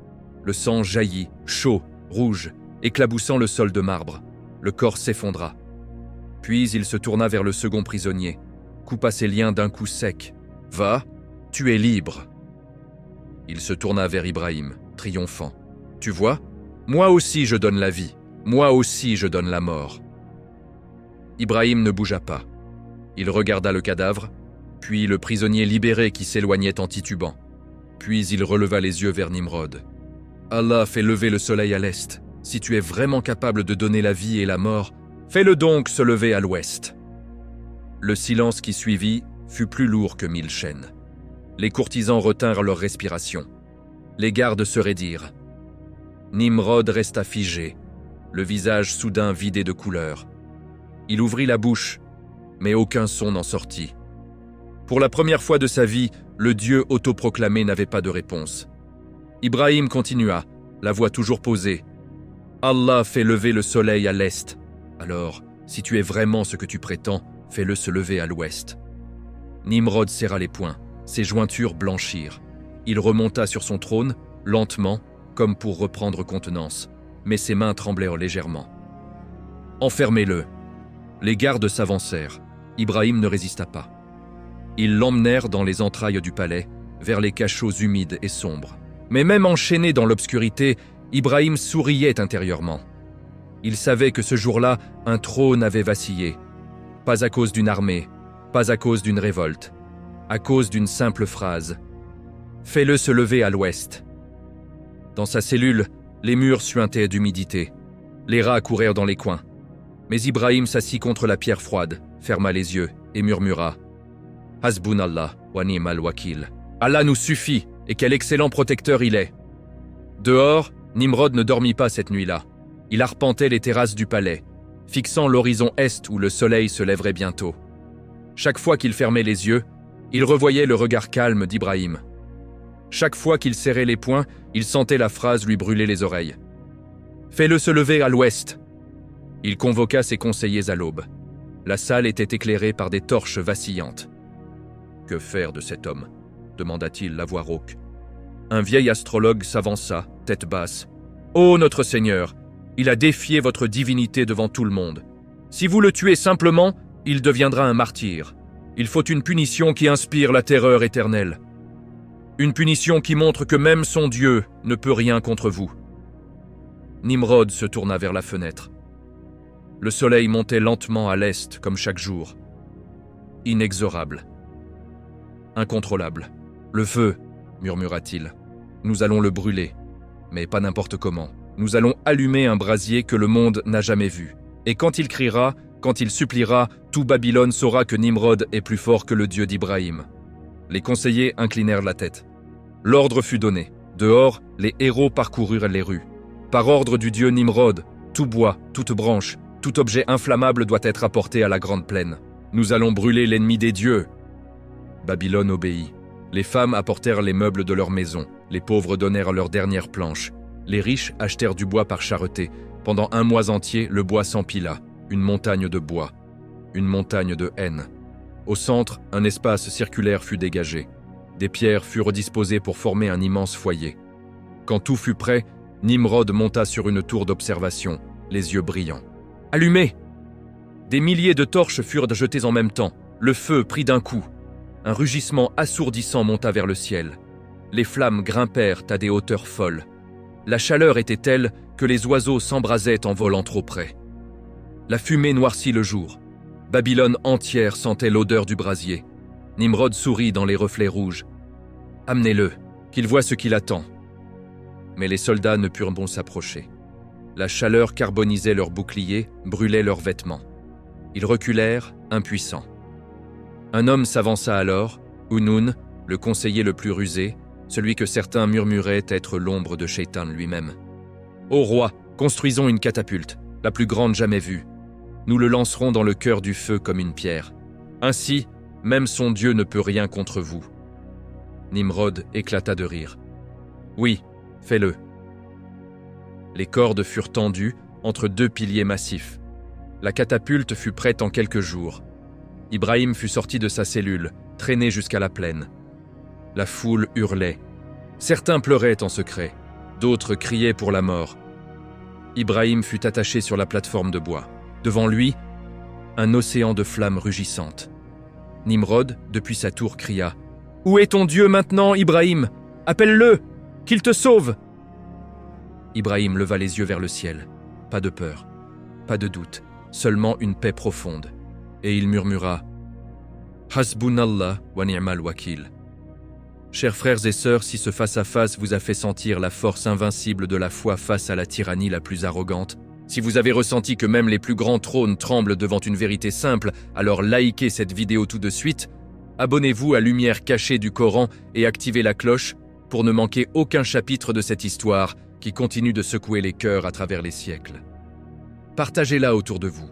Le sang jaillit, chaud, rouge, éclaboussant le sol de marbre. Le corps s'effondra. Puis il se tourna vers le second prisonnier, coupa ses liens d'un coup sec. « Va, tu es libre !» Il se tourna vers Ibrahim, triomphant. « Tu vois, moi aussi je donne la vie, moi aussi je donne la mort. » Ibrahim ne bougea pas. Il regarda le cadavre, puis le prisonnier libéré qui s'éloignait en titubant. Puis il releva les yeux vers Nimrod. « Allah fait lever le soleil à l'est. Si tu es vraiment capable de donner la vie et la mort, fais-le donc se lever à l'ouest. » Le silence qui suivit fut plus lourd que 1000 chaînes. Les courtisans retinrent leur respiration. Les gardes se raidirent. Nimrod resta figé, le visage soudain vidé de couleur. Il ouvrit la bouche, mais aucun son n'en sortit. Pour la première fois de sa vie, le dieu autoproclamé n'avait pas de réponse. Ibrahim continua, la voix toujours posée. « Allah fait lever le soleil à l'est. Alors, si tu es vraiment ce que tu prétends, fais-le se lever à l'ouest. » Nimrod serra les poings, ses jointures blanchirent. Il remonta sur son trône, lentement, comme pour reprendre contenance, mais ses mains tremblèrent légèrement. « Enfermez-le !» Les gardes s'avancèrent. Ibrahim ne résista pas. Ils l'emmenèrent dans les entrailles du palais, vers les cachots humides et sombres. Mais même enchaîné dans l'obscurité, Ibrahim souriait intérieurement. Il savait que ce jour-là, un trône avait vacillé. Pas à cause d'une armée, pas à cause d'une révolte, à cause d'une simple phrase. « Fais-le se lever à l'ouest. » Dans sa cellule, les murs suintaient d'humidité. Les rats courèrent dans les coins. Mais Ibrahim s'assit contre la pierre froide, ferma les yeux et murmura « Hasbunallah wa ni'mal wakil. Allah nous suffit et quel excellent protecteur il est. » Dehors, Nimrod ne dormit pas cette nuit-là. Il arpentait les terrasses du palais, fixant l'horizon est où le soleil se lèverait bientôt. Chaque fois qu'il fermait les yeux, il revoyait le regard calme d'Ibrahim. Chaque fois qu'il serrait les poings, il sentait la phrase lui brûler les oreilles. « Fais-le se lever à l'ouest !» Il convoqua ses conseillers à l'aube. La salle était éclairée par des torches vacillantes. « Que faire de cet homme ?» demanda-t-il la voix rauque. Un vieil astrologue s'avança, tête basse. « Ô notre Seigneur, il a défié votre divinité devant tout le monde. Si vous le tuez simplement, il deviendra un martyr. Il faut une punition qui inspire la terreur éternelle. Une punition qui montre que même son Dieu ne peut rien contre vous. » Nimrod se tourna vers la fenêtre. Le soleil montait lentement à l'est, comme chaque jour. Inexorable. Incontrôlable. « Le feu !» murmura-t-il. « Nous allons le brûler, mais pas n'importe comment. Nous allons allumer un brasier que le monde n'a jamais vu. Et quand il criera, quand il suppliera, tout Babylone saura que Nimrod est plus fort que le Dieu d'Ibrahim. » Les conseillers inclinèrent la tête. L'ordre fut donné. Dehors, les héros parcoururent les rues. Par ordre du dieu Nimrod, tout bois, toute branche, tout objet inflammable doit être apporté à la grande plaine. Nous allons brûler l'ennemi des dieux. Babylone obéit. Les femmes apportèrent les meubles de leur maison. Les pauvres donnèrent leurs dernières planches. Les riches achetèrent du bois par charretée. Pendant un mois entier, le bois s'empila. Une montagne de bois. Une montagne de haine. Au centre, un espace circulaire fut dégagé. Des pierres furent disposées pour former un immense foyer. Quand tout fut prêt, Nimrod monta sur une tour d'observation, les yeux brillants. « Allumez !» Des milliers de torches furent jetées en même temps. Le feu prit d'un coup. Un rugissement assourdissant monta vers le ciel. Les flammes grimpèrent à des hauteurs folles. La chaleur était telle que les oiseaux s'embrasaient en volant trop près. La fumée noircit le jour. Babylone entière sentait l'odeur du brasier. Nimrod sourit dans les reflets rouges. « Amenez-le, qu'il voie ce qu'il attend. » Mais les soldats ne purent bon s'approcher. La chaleur carbonisait leurs boucliers, brûlait leurs vêtements. Ils reculèrent, impuissants. Un homme s'avança alors, Hunun, le conseiller le plus rusé, celui que certains murmuraient être l'ombre de Shaitan lui-même. « Ô roi, Construisons une catapulte, la plus grande jamais vue. Nous le lancerons dans le cœur du feu comme une pierre. Ainsi, même son Dieu ne peut rien contre vous. » Nimrod éclata de rire. « Oui, fais-le. » Les cordes furent tendues entre deux piliers massifs. La catapulte fut prête en quelques jours. Ibrahim fut sorti de sa cellule, traîné jusqu'à la plaine. La foule hurlait. Certains pleuraient en secret, d'autres criaient pour la mort. Ibrahim fut attaché sur la plateforme de bois. Devant lui, un océan de flammes rugissantes. Nimrod, depuis sa tour, cria « Où est ton Dieu maintenant, Ibrahim? Appelle-le, qu'il te sauve !» Ibrahim leva les yeux vers le ciel. Pas de peur, pas de doute, seulement une paix profonde. Et il murmura « Hasbunallah wa ni'mal wakil » Chers frères et sœurs, si ce face-à-face vous a fait sentir la force invincible de la foi face à la tyrannie la plus arrogante, si vous avez ressenti que même les plus grands trônes tremblent devant une vérité simple, alors likez cette vidéo tout de suite, abonnez-vous à Lumière cachée du Coran et activez la cloche pour ne manquer aucun chapitre de cette histoire qui continue de secouer les cœurs à travers les siècles. Partagez-la autour de vous.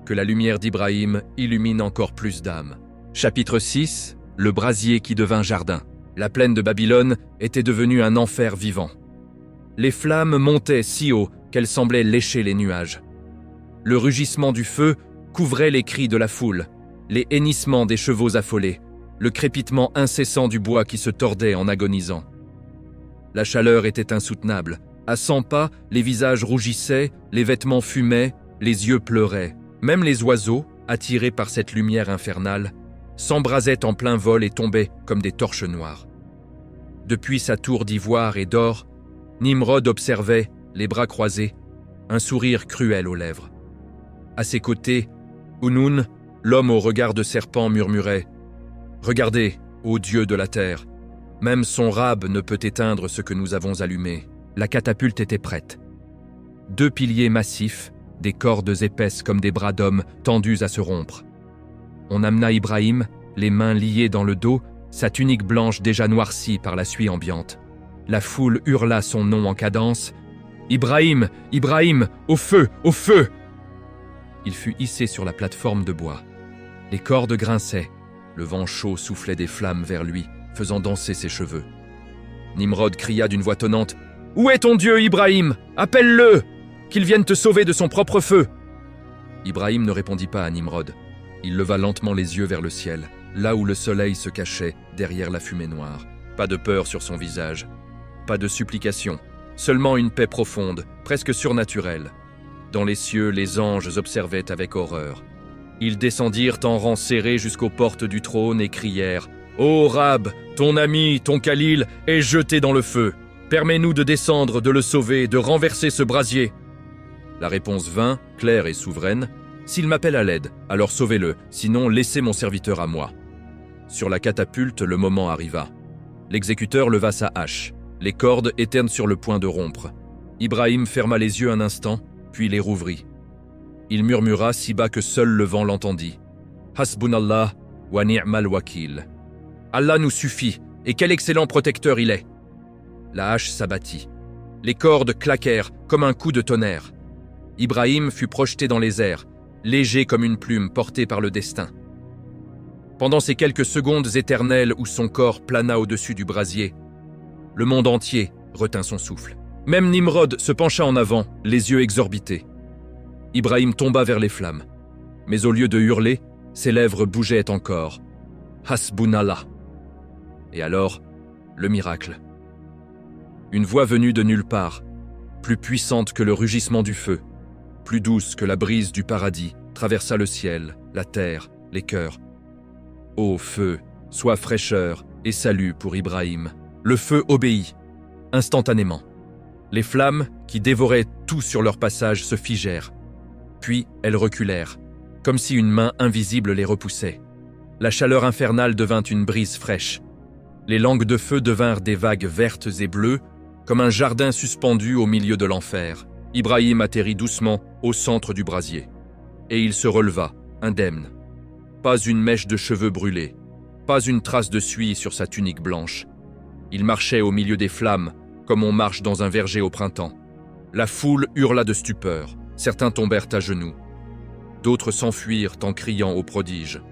Que la lumière d'Ibrahim illumine encore plus d'âmes. Chapitre 6. Le brasier qui devint jardin. La plaine de Babylone était devenue un enfer vivant. Les flammes montaient si haut qu'elles semblaient lécher les nuages. Le rugissement du feu couvrait les cris de la foule, les hennissements des chevaux affolés, le crépitement incessant du bois qui se tordait en agonisant. La chaleur était insoutenable. À 100 pas, les visages rougissaient, les vêtements fumaient, les yeux pleuraient. Même les oiseaux, attirés par cette lumière infernale, s'embrasaient en plein vol et tombaient comme des torches noires. Depuis sa tour d'ivoire et d'or, Nimrod observait, les bras croisés, un sourire cruel aux lèvres. À ses côtés, Hunun, l'homme au regard de serpent, murmurait « Regardez, ô Dieu de la terre, même son rab ne peut éteindre ce que nous avons allumé. » La catapulte était prête. 2 piliers massifs, des cordes épaisses comme des bras d'hommes tendus à se rompre. On amena Ibrahim, les mains liées dans le dos, sa tunique blanche déjà noircie par la suie ambiante. La foule hurla son nom en cadence. « Ibrahim, Ibrahim, au feu, au feu !» Il fut hissé sur la plateforme de bois. Les cordes grinçaient, le vent chaud soufflait des flammes vers lui, faisant danser ses cheveux. Nimrod cria d'une voix tonnante « Où est ton Dieu, Ibrahim? Appelle-le, qu'il vienne te sauver de son propre feu !» Ibrahim ne répondit pas à Nimrod. Il leva lentement les yeux vers le ciel, là où le soleil se cachait derrière la fumée noire. Pas de peur sur son visage, pas de supplication, seulement une paix profonde, presque surnaturelle. Dans les cieux, les anges observaient avec horreur. Ils descendirent en rang serré jusqu'aux portes du trône et crièrent « Ô Rab, ton ami, ton Khalil, est jeté dans le feu. Permets-nous de descendre, de le sauver, de renverser ce brasier. » La réponse vint, claire et souveraine. « S'il m'appelle à l'aide, alors sauvez-le, sinon laissez mon serviteur à moi. » Sur la catapulte, le moment arriva. L'exécuteur leva sa hache. Les cordes étaient sur le point de rompre. Ibrahim ferma les yeux un instant, puis les rouvrit. Il murmura si bas que seul le vent l'entendit. « Hasbunallah wa ni'mal wakil. » Allah nous suffit, et quel excellent protecteur il est. La hache s'abattit. Les cordes claquèrent comme un coup de tonnerre. Ibrahim fut projeté dans les airs, léger comme une plume portée par le destin. Pendant ces quelques secondes éternelles où son corps plana au-dessus du brasier, le monde entier retint son souffle. Même Nimrod se pencha en avant, les yeux exorbités. Ibrahim tomba vers les flammes. Mais au lieu de hurler, ses lèvres bougeaient encore. Hasbunallah. Et alors, le miracle. Une voix venue de nulle part, plus puissante que le rugissement du feu, plus douce que la brise du paradis, traversa le ciel, la terre, les cœurs. Ô feu, sois fraîcheur et salut pour Ibrahim. Le feu obéit, instantanément. Les flammes, qui dévoraient tout sur leur passage, se figèrent. Puis elles reculèrent, comme si une main invisible les repoussait. La chaleur infernale devint une brise fraîche. Les langues de feu devinrent des vagues vertes et bleues, comme un jardin suspendu au milieu de l'enfer. Ibrahim atterrit doucement au centre du brasier. Et il se releva, indemne. Pas une mèche de cheveux brûlés, pas une trace de suie sur sa tunique blanche. Il marchait au milieu des flammes, comme on marche dans un verger au printemps. La foule hurla de stupeur. Certains tombèrent à genoux. D'autres s'enfuirent en criant au prodige.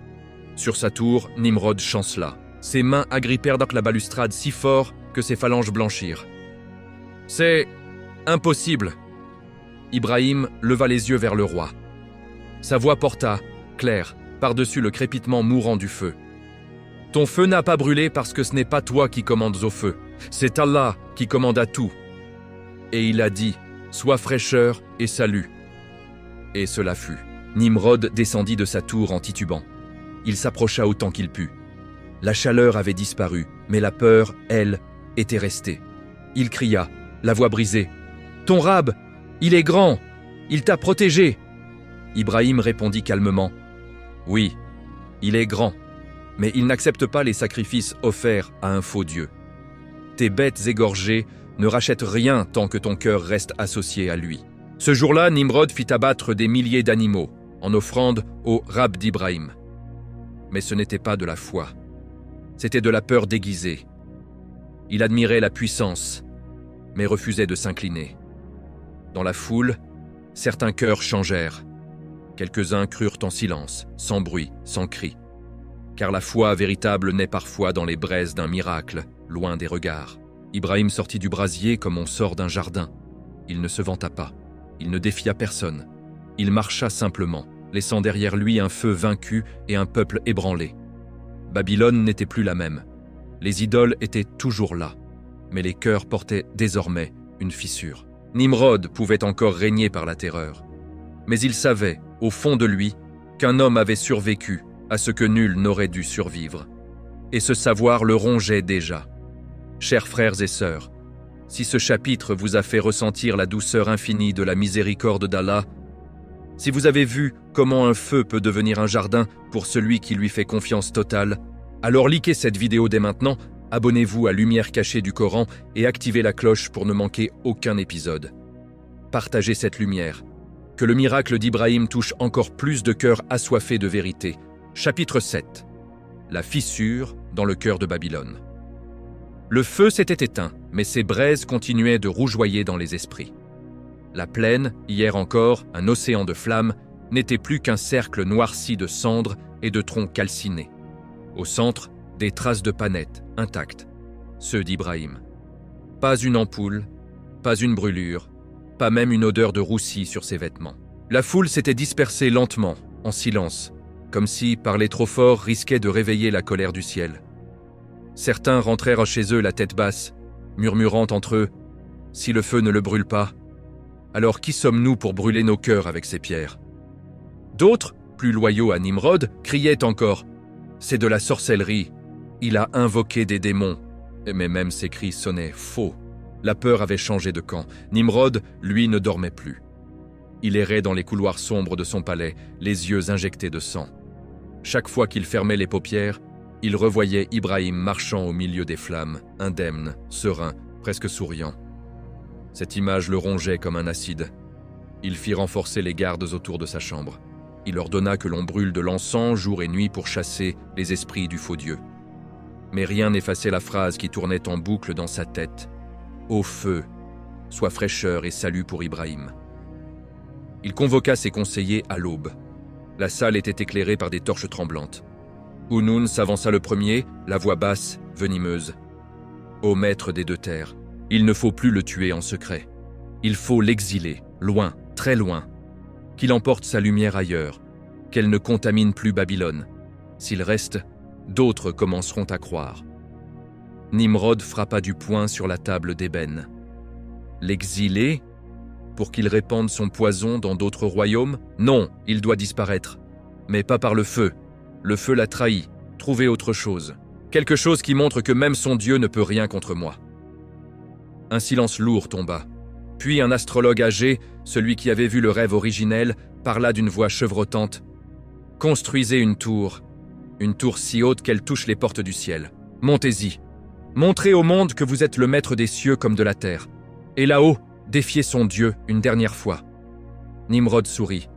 Sur sa tour, Nimrod chancela. Ses mains agrippèrent donc la balustrade si fort que ses phalanges blanchirent. « C'est impossible !» Ibrahim leva les yeux vers le roi. Sa voix porta, claire, par-dessus le crépitement mourant du feu. « Ton feu n'a pas brûlé parce que ce n'est pas toi qui commandes au feu. C'est Allah qui commande à tout. » Et il a dit, « Sois fraîcheur et salut. » Et cela fut. Nimrod descendit de sa tour en titubant. Il s'approcha autant qu'il put. La chaleur avait disparu, mais la peur, elle, était restée. Il cria, la voix brisée, « Ton Rab, il est grand, il t'a protégé. » Ibrahim répondit calmement, « Oui, il est grand, mais il n'accepte pas les sacrifices offerts à un faux Dieu. Tes bêtes égorgées ne rachètent rien tant que ton cœur reste associé à lui. » Ce jour-là, Nimrod fit abattre des milliers d'animaux, en offrande au Rab d'Ibrahim. Mais ce n'était pas de la foi. C'était de la peur déguisée. Il admirait la puissance, mais refusait de s'incliner. Dans la foule, certains cœurs changèrent. Quelques-uns crurent en silence, sans bruit, sans cri. Car la foi véritable naît parfois dans les braises d'un miracle, loin des regards. Ibrahim sortit du brasier comme on sort d'un jardin. Il ne se vanta pas. Il ne défia personne. Il marcha simplement, laissant derrière lui un feu vaincu et un peuple ébranlé. Babylone n'était plus la même. Les idoles étaient toujours là, mais les cœurs portaient désormais une fissure. Nimrod pouvait encore régner par la terreur. Mais il savait, au fond de lui, qu'un homme avait survécu à ce que nul n'aurait dû survivre. Et ce savoir le rongeait déjà. Chers frères et sœurs, si ce chapitre vous a fait ressentir la douceur infinie de la miséricorde d'Allah, si vous avez vu comment un feu peut devenir un jardin pour celui qui lui fait confiance totale, alors likez cette vidéo dès maintenant, abonnez-vous à Lumière cachée du Coran et activez la cloche pour ne manquer aucun épisode. Partagez cette lumière. Que le miracle d'Ibrahim touche encore plus de cœurs assoiffés de vérité. Chapitre 7. La fissure dans le cœur de Babylone. Le feu s'était éteint, mais ses braises continuaient de rougeoyer dans les esprits. La plaine, hier encore, un océan de flammes, n'était plus qu'un cercle noirci de cendres et de troncs calcinés. Au centre, des traces de panettes, intactes, ceux d'Ibrahim. Pas une ampoule, pas une brûlure, pas même une odeur de roussi sur ses vêtements. La foule s'était dispersée lentement, en silence, comme si parler trop fort risquait de réveiller la colère du ciel. Certains rentrèrent chez eux la tête basse, murmurant entre eux « Si le feu ne le brûle pas, alors qui sommes-nous pour brûler nos cœurs avec ces pierres ?» D'autres, plus loyaux à Nimrod, criaient encore « C'est de la sorcellerie, il a invoqué des démons !» Mais même ces cris sonnaient faux. La peur avait changé de camp. Nimrod, lui, ne dormait plus. Il errait dans les couloirs sombres de son palais, les yeux injectés de sang. Chaque fois qu'il fermait les paupières, il revoyait Ibrahim marchant au milieu des flammes, indemne, serein, presque souriant. Cette image le rongeait comme un acide. Il fit renforcer les gardes autour de sa chambre. Il ordonna que l'on brûle de l'encens jour et nuit pour chasser les esprits du faux Dieu. Mais rien n'effaçait la phrase qui tournait en boucle dans sa tête. « Ô feu, sois fraîcheur et salut pour Ibrahim. » Il convoqua ses conseillers à l'aube. La salle était éclairée par des torches tremblantes. Hounoun s'avança le premier, la voix basse, venimeuse. « Ô maître des deux terres, il ne faut plus le tuer en secret. Il faut l'exiler, loin, très loin. Qu'il emporte sa lumière ailleurs, qu'elle ne contamine plus Babylone. S'il reste, d'autres commenceront à croire. » Nimrod frappa du poing sur la table d'ébène. L'exiler ? Pour qu'il répande son poison dans d'autres royaumes ? Non, il doit disparaître. Mais pas par le feu. Le feu l'a trahi. Trouvez autre chose. Quelque chose qui montre que même son Dieu ne peut rien contre moi. Un silence lourd tomba. Puis un astrologue âgé, celui qui avait vu le rêve originel, parla d'une voix chevrotante. « Construisez une tour si haute qu'elle touche les portes du ciel. Montez-y. Montrez au monde que vous êtes le maître des cieux comme de la terre. Et là-haut, défiez son Dieu une dernière fois. » Nimrod sourit.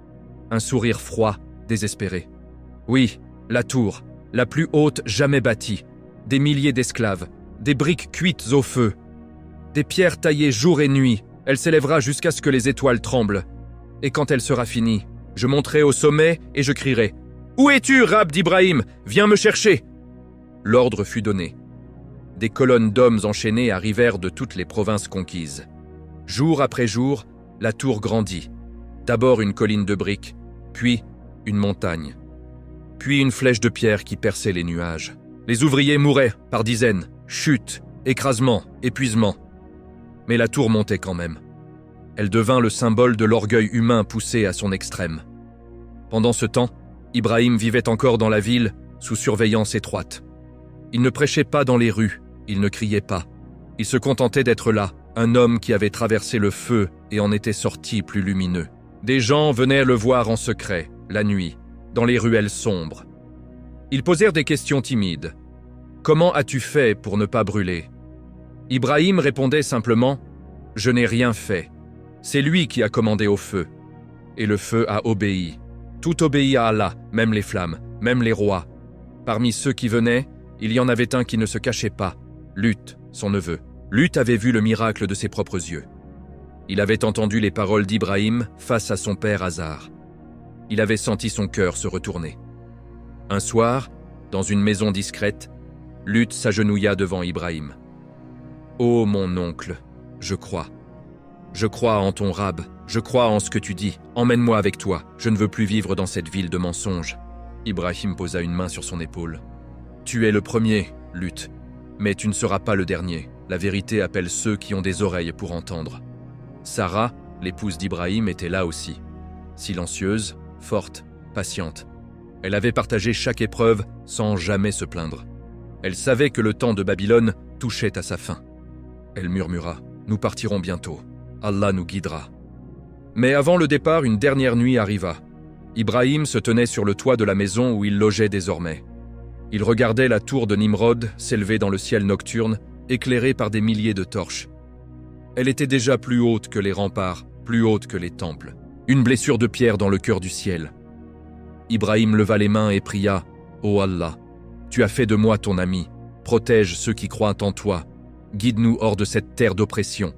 Un sourire froid, désespéré. Oui, la tour, la plus haute jamais bâtie. Des milliers d'esclaves, des briques cuites au feu, des pierres taillées jour et nuit, Elle s'élèvera jusqu'à ce que les étoiles tremblent. Et quand elle sera finie, je monterai au sommet et je crierai « Où es-tu, Rab d'Ibrahim? Viens me chercher !» L'ordre fut donné. Des colonnes d'hommes enchaînés arrivèrent de toutes les provinces conquises. Jour après jour, la tour grandit. D'abord une colline de briques, puis une montagne, puis une flèche de pierre qui perçait les nuages. Les ouvriers mouraient par dizaines, chutes, écrasements, épuisements. Mais la tour montait quand même. Elle devint le symbole de l'orgueil humain poussé à son extrême. Pendant ce temps, Ibrahim vivait encore dans la ville, sous surveillance étroite. Il ne prêchait pas dans les rues, il ne criait pas. Il se contentait d'être là, un homme qui avait traversé le feu et en était sorti plus lumineux. Des gens venaient le voir en secret, la nuit, dans les ruelles sombres. Ils posèrent des questions timides. « Comment as-tu fait pour ne pas brûler ?» Ibrahim répondait simplement « Je n'ai rien fait. C'est lui qui a commandé au feu. » Et le feu a obéi. Tout obéit à Allah, même les flammes, même les rois. Parmi ceux qui venaient, il y en avait un qui ne se cachait pas, Lut, son neveu. Lut avait vu le miracle de ses propres yeux. Il avait entendu les paroles d'Ibrahim face à son père Hazar. Il avait senti son cœur se retourner. Un soir, dans une maison discrète, Lut s'agenouilla devant Ibrahim. « Ô mon oncle, je crois. Je crois en ton Rab, je crois en ce que tu dis. Emmène-moi avec toi, je ne veux plus vivre dans cette ville de mensonges. » Ibrahim posa une main sur son épaule. « Tu es le premier, Lut, mais tu ne seras pas le dernier. La vérité appelle ceux qui ont des oreilles pour entendre. » Sarah, l'épouse d'Ibrahim, était là aussi. Silencieuse, forte, patiente. Elle avait partagé chaque épreuve sans jamais se plaindre. Elle savait que le temps de Babylone touchait à sa fin. Elle murmura « Nous partirons bientôt. Allah nous guidera. » Mais avant le départ, une dernière nuit arriva. Ibrahim se tenait sur le toit de la maison où il logeait désormais. Il regardait la tour de Nimrod s'élever dans le ciel nocturne, éclairée par des milliers de torches. Elle était déjà plus haute que les remparts, plus haute que les temples. Une blessure de pierre dans le cœur du ciel. Ibrahim leva les mains et pria « Ô Allah, tu as fait de moi ton ami, protège ceux qui croient en toi, guide-nous hors de cette terre d'oppression,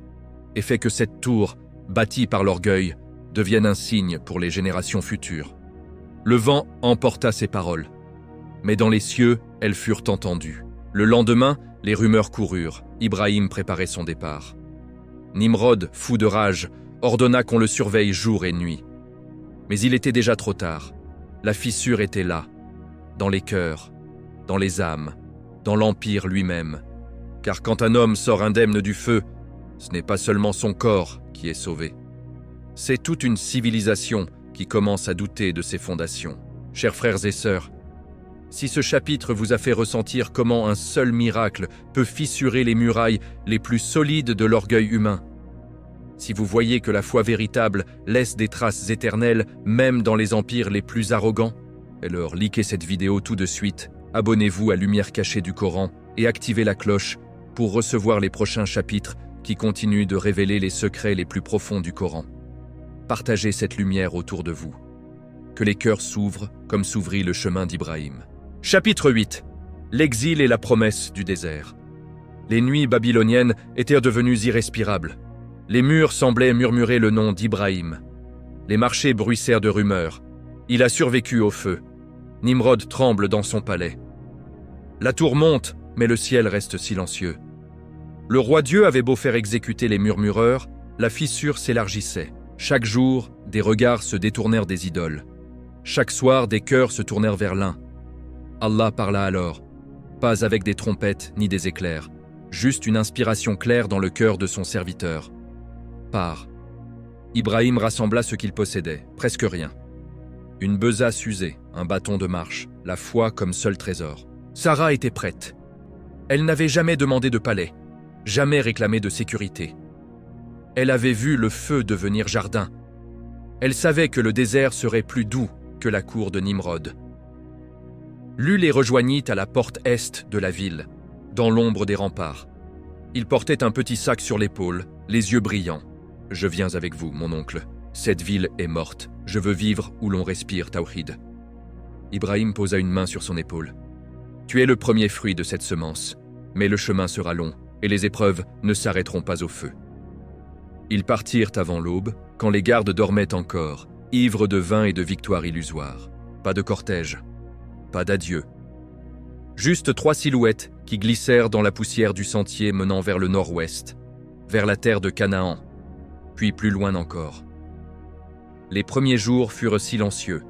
et fais que cette tour, bâtie par l'orgueil, devienne un signe pour les générations futures. » Le vent emporta ces paroles. Mais dans les cieux, elles furent entendues. Le lendemain, les rumeurs coururent. Ibrahim préparait son départ. Nimrod, fou de rage, ordonna qu'on le surveille jour et nuit. Mais il était déjà trop tard. La fissure était là, dans les cœurs, dans les âmes, dans l'Empire lui-même. Car quand un homme sort indemne du feu, ce n'est pas seulement son corps qui est sauvé. C'est toute une civilisation qui commence à douter de ses fondations. Chers frères et sœurs, si ce chapitre vous a fait ressentir comment un seul miracle peut fissurer les murailles les plus solides de l'orgueil humain, si vous voyez que la foi véritable laisse des traces éternelles même dans les empires les plus arrogants, alors likez cette vidéo tout de suite, abonnez-vous à Lumière cachée du Coran et activez la cloche pour recevoir les prochains chapitres qui continuent de révéler les secrets les plus profonds du Coran. Partagez cette lumière autour de vous. Que les cœurs s'ouvrent comme s'ouvrit le chemin d'Ibrahim. Chapitre 8. L'exil et la promesse du désert. Les nuits babyloniennes étaient devenues irrespirables. Les murs semblaient murmurer le nom d'Ibrahim. Les marchés bruissèrent de rumeurs. Il a survécu au feu. Nimrod tremble dans son palais. La tour monte, mais le ciel reste silencieux. Le roi Dieu avait beau faire exécuter les murmureurs, la fissure s'élargissait. Chaque jour, des regards se détournèrent des idoles. Chaque soir, des cœurs se tournèrent vers l'un. Allah parla alors, pas avec des trompettes ni des éclairs, juste une inspiration claire dans le cœur de son serviteur. Pars. Ibrahim rassembla ce qu'il possédait, presque rien. Une besace usée, un bâton de marche, la foi comme seul trésor. Sarah était prête. Elle n'avait jamais demandé de palais, jamais réclamé de sécurité. Elle avait vu le feu devenir jardin. Elle savait que le désert serait plus doux que la cour de Nimrod. Lut les rejoignit à la porte est de la ville, dans l'ombre des remparts. Il portait un petit sac sur l'épaule, les yeux brillants. « Je viens avec vous, mon oncle. Cette ville est morte. Je veux vivre où l'on respire Tawhid. » Ibrahim posa une main sur son épaule. « Tu es le premier fruit de cette semence, mais le chemin sera long et les épreuves ne s'arrêteront pas au feu. » Ils partirent avant l'aube, quand les gardes dormaient encore, ivres de vin et de victoires illusoires. Pas de cortège, pas d'adieu. Juste 3 silhouettes qui glissèrent dans la poussière du sentier menant vers le nord-ouest, vers la terre de Canaan, puis plus loin encore. Les premiers jours furent silencieux.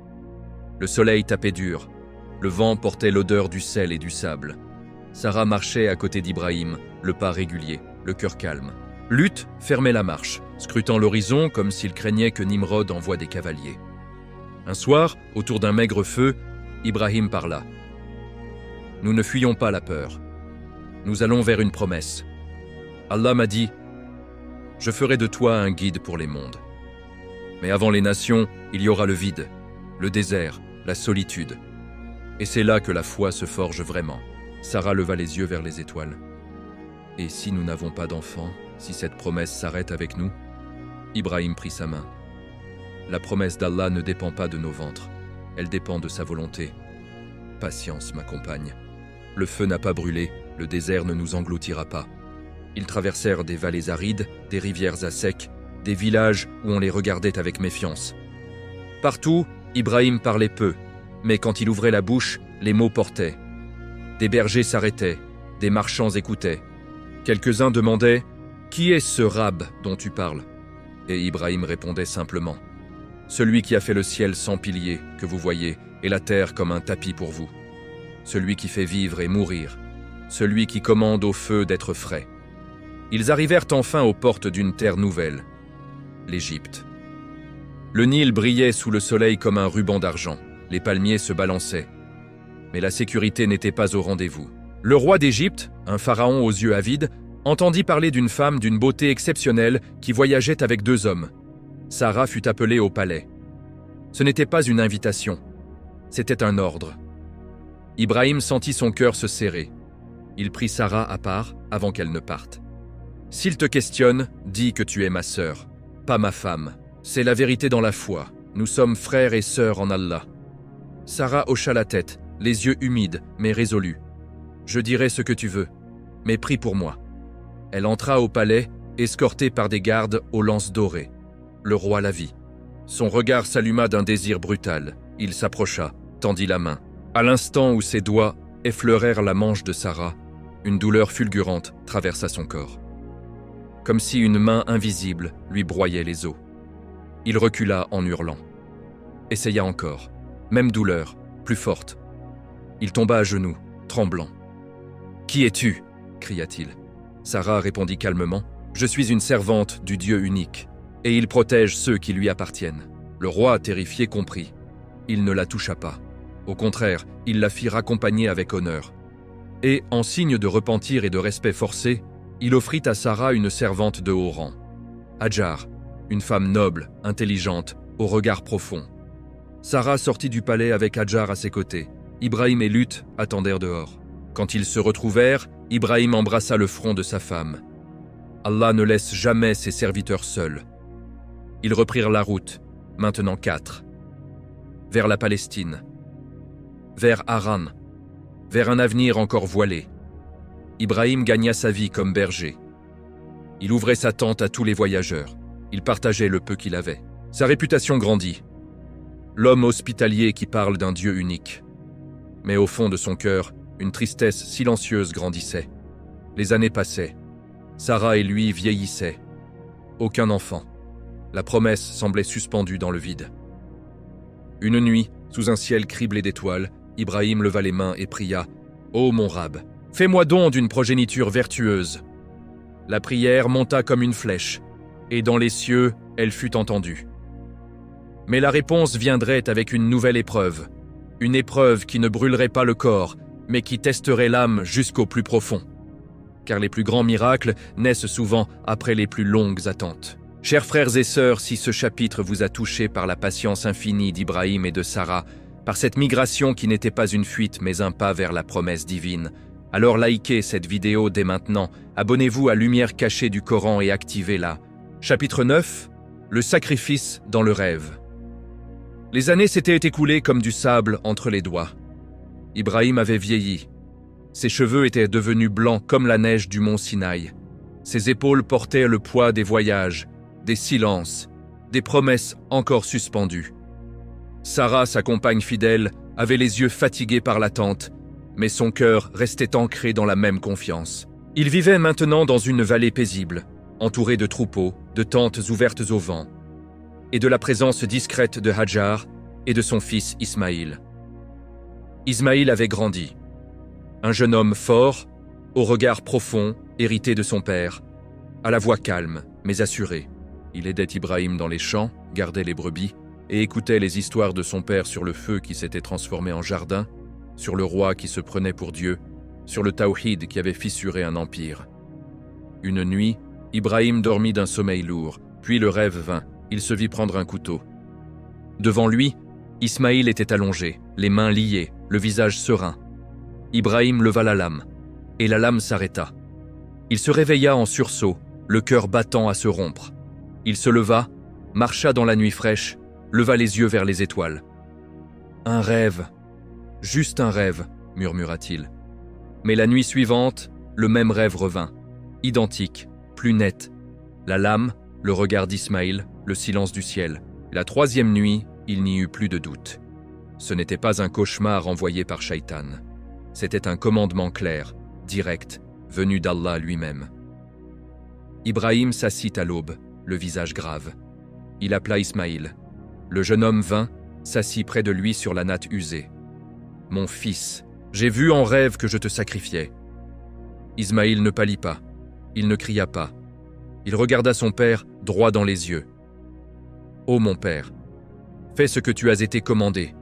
Le soleil tapait dur, le vent portait l'odeur du sel et du sable. Sarah marchait à côté d'Ibrahim, le pas régulier, le cœur calme. Luth fermait la marche, scrutant l'horizon comme s'il craignait que Nimrod envoie des cavaliers. Un soir, autour d'un maigre feu, Ibrahim parla. « Nous ne fuyons pas la peur. Nous allons vers une promesse. Allah m'a dit « Je ferai de toi un guide pour les mondes. » Mais avant les nations, il y aura le vide, le désert, la solitude. Et c'est là que la foi se forge vraiment. Sarah leva les yeux vers les étoiles. « Et si nous n'avons pas d'enfants, si cette promesse s'arrête avec nous ?» Ibrahim prit sa main. « La promesse d'Allah ne dépend pas de nos ventres, elle dépend de sa volonté. Patience, ma compagne. Le feu n'a pas brûlé, le désert ne nous engloutira pas. » Ils traversèrent des vallées arides, des rivières à sec, des villages où on les regardait avec méfiance. Partout, Ibrahim parlait peu, mais quand il ouvrait la bouche, les mots portaient. Des bergers s'arrêtaient, des marchands écoutaient. Quelques-uns demandaient « Qui est ce rab dont tu parles ?» Et Ibrahim répondait simplement « Celui qui a fait le ciel sans piliers, que vous voyez, et la terre comme un tapis pour vous. Celui qui fait vivre et mourir. Celui qui commande au feu d'être frais. » Ils arrivèrent enfin aux portes d'une terre nouvelle, l'Égypte. Le Nil brillait sous le soleil comme un ruban d'argent. Les palmiers se balançaient. Mais la sécurité n'était pas au rendez-vous. Le roi d'Égypte, un pharaon aux yeux avides, entendit parler d'une femme d'une beauté exceptionnelle qui voyageait avec 2 hommes. Sarah fut appelée au palais. Ce n'était pas une invitation, c'était un ordre. Ibrahim sentit son cœur se serrer. Il prit Sarah à part avant qu'elle ne parte. « S'il te questionne, dis que tu es ma sœur, pas ma femme. C'est la vérité dans la foi. Nous sommes frères et sœurs en Allah. » Sarah hocha la tête, les yeux humides, mais résolus. « Je dirai ce que tu veux, mais prie pour moi. » Elle entra au palais, escortée par des gardes aux lances dorées. Le roi la vit. Son regard s'alluma d'un désir brutal. Il s'approcha, tendit la main. À l'instant où ses doigts effleurèrent la manche de Sarah, une douleur fulgurante traversa son corps. Comme si une main invisible lui broyait les os. Il recula en hurlant. Essaya encore. Même douleur, plus forte. Il tomba à genoux, tremblant. « Qui es-tu » cria-t-il. Sarah répondit calmement. « Je suis une servante du Dieu unique, et il protège ceux qui lui appartiennent. » Le roi, terrifié, comprit. Il ne la toucha pas. Au contraire, il la fit raccompagner avec honneur. Et, en signe de repentir et de respect forcé, il offrit à Sarah une servante de haut rang. Hadjar, une femme noble, intelligente, au regard profond. Sarah sortit du palais avec Hadjar à ses côtés. Ibrahim et Luth attendèrent dehors. Quand ils se retrouvèrent, Ibrahim embrassa le front de sa femme. Allah ne laisse jamais ses serviteurs seuls. Ils reprirent la route, maintenant 4, vers la Palestine, vers Haran, vers un avenir encore voilé. Ibrahim gagna sa vie comme berger. Il ouvrait sa tente à tous les voyageurs. Il partageait le peu qu'il avait. Sa réputation grandit. L'homme hospitalier qui parle d'un Dieu unique. Mais au fond de son cœur, une tristesse silencieuse grandissait. Les années passaient. Sarah et lui vieillissaient. Aucun enfant. La promesse semblait suspendue dans le vide. Une nuit, sous un ciel criblé d'étoiles, Ibrahim leva les mains et pria « Ô mon Rab, fais-moi don d'une progéniture vertueuse. » La prière monta comme une flèche, et dans les cieux, elle fut entendue. Mais la réponse viendrait avec une nouvelle épreuve. Une épreuve qui ne brûlerait pas le corps, mais qui testerait l'âme jusqu'au plus profond. Car les plus grands miracles naissent souvent après les plus longues attentes. Chers frères et sœurs, si ce chapitre vous a touché par la patience infinie d'Ibrahim et de Sarah, par cette migration qui n'était pas une fuite mais un pas vers la promesse divine, alors likez cette vidéo dès maintenant, abonnez-vous à Lumière cachée du Coran et activez-la. Chapitre 9, le sacrifice dans le rêve. Les années s'étaient écoulées comme du sable entre les doigts. Ibrahim avait vieilli. Ses cheveux étaient devenus blancs comme la neige du mont Sinaï. Ses épaules portaient le poids des voyages, des silences, des promesses encore suspendues. Sarah, sa compagne fidèle, avait les yeux fatigués par l'attente, mais son cœur restait ancré dans la même confiance. Il vivait maintenant dans une vallée paisible, entouré de troupeaux, de tentes ouvertes au vent, et de la présence discrète de Hajar et de son fils Ismaïl. Ismaïl avait grandi. Un jeune homme fort, au regard profond, hérité de son père, à la voix calme, mais assurée. Il aidait Ibrahim dans les champs, gardait les brebis, et écoutait les histoires de son père sur le feu qui s'était transformé en jardin, sur le roi qui se prenait pour Dieu, sur le tawhid qui avait fissuré un empire. Une nuit, Ibrahim dormit d'un sommeil lourd, puis le rêve vint, il se vit prendre un couteau. Devant lui, Ismaïl était allongé, les mains liées, le visage serein. Ibrahim leva la lame, et la lame s'arrêta. Il se réveilla en sursaut, le cœur battant à se rompre. Il se leva, marcha dans la nuit fraîche, leva les yeux vers les étoiles. « Un rêve, juste un rêve », murmura-t-il. Mais la nuit suivante, le même rêve revint, identique, plus net. La lame, le regard d'Ismaïl, le silence du ciel. La troisième nuit, il n'y eut plus de doute. Ce n'était pas un cauchemar envoyé par Shaitan. C'était un commandement clair, direct, venu d'Allah lui-même. Ibrahim s'assit à l'aube, le visage grave. Il appela Ismaïl. Le jeune homme vint, s'assit près de lui sur la natte usée. « Mon fils, j'ai vu en rêve que je te sacrifiais. » Ismaïl ne pâlit pas, il ne cria pas. Il regarda son père droit dans les yeux. « Ô mon père, fais ce que tu as été commandé.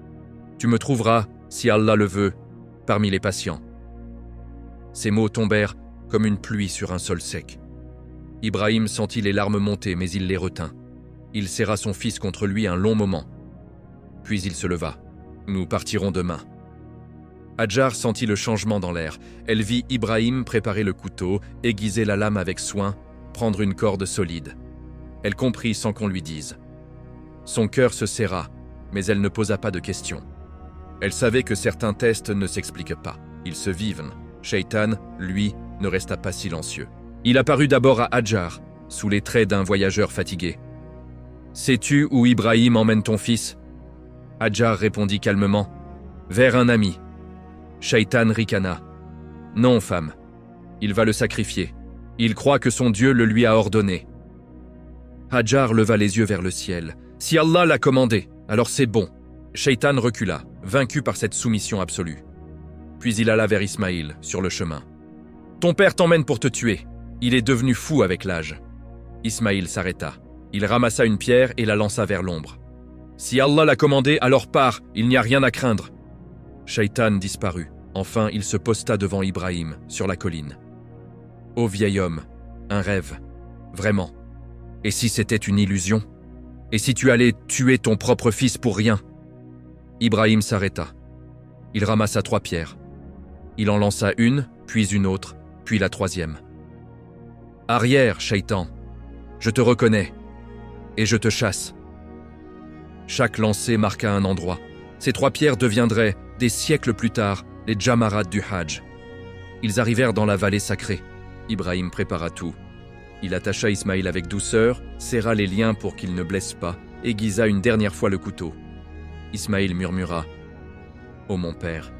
Tu me trouveras, si Allah le veut, parmi les patients. » Ces mots tombèrent comme une pluie sur un sol sec. Ibrahim sentit les larmes monter, mais il les retint. Il serra son fils contre lui un long moment. Puis il se leva. « Nous partirons demain. » Hajar sentit le changement dans l'air. Elle vit Ibrahim préparer le couteau, aiguiser la lame avec soin, prendre une corde solide. Elle comprit sans qu'on lui dise. Son cœur se serra, mais elle ne posa pas de questions. Elle savait que certains tests ne s'expliquent pas. Ils se vivent. Shaitan, lui, ne resta pas silencieux. Il apparut d'abord à Hajar, sous les traits d'un voyageur fatigué. « Sais-tu où Ibrahim emmène ton fils » Hajar répondit calmement. « Vers un ami. » Shaitan ricana. « Non, femme. Il va le sacrifier. Il croit que son Dieu le lui a ordonné. » Hajar leva les yeux vers le ciel. « Si Allah l'a commandé, alors c'est bon. » Shaitan recula, vaincu par cette soumission absolue. Puis il alla vers Ismaïl, sur le chemin. « Ton père t'emmène pour te tuer. Il est devenu fou avec l'âge. » Ismaïl s'arrêta. Il ramassa une pierre et la lança vers l'ombre. « Si Allah l'a commandé, alors pars, il n'y a rien à craindre. » Shaitan disparut. Enfin, il se posta devant Ibrahim, sur la colline. « Ô vieil homme, un rêve. Vraiment. Et si c'était une illusion? Et si tu allais tuer ton propre fils pour rien ?» Ibrahim s'arrêta. Il ramassa 3 pierres. Il en lança une, puis une autre, puis la troisième. « Arrière, Shaitan. Je te reconnais. Et je te chasse. » Chaque lancé marqua un endroit. Ces 3 pierres deviendraient, des siècles plus tard, les Jamarats du Hajj. Ils arrivèrent dans la vallée sacrée. Ibrahim prépara tout. Il attacha Ismaïl avec douceur, serra les liens pour qu'il ne blesse pas, aiguisa une dernière fois le couteau. Ismaïl murmura « Ô mon père,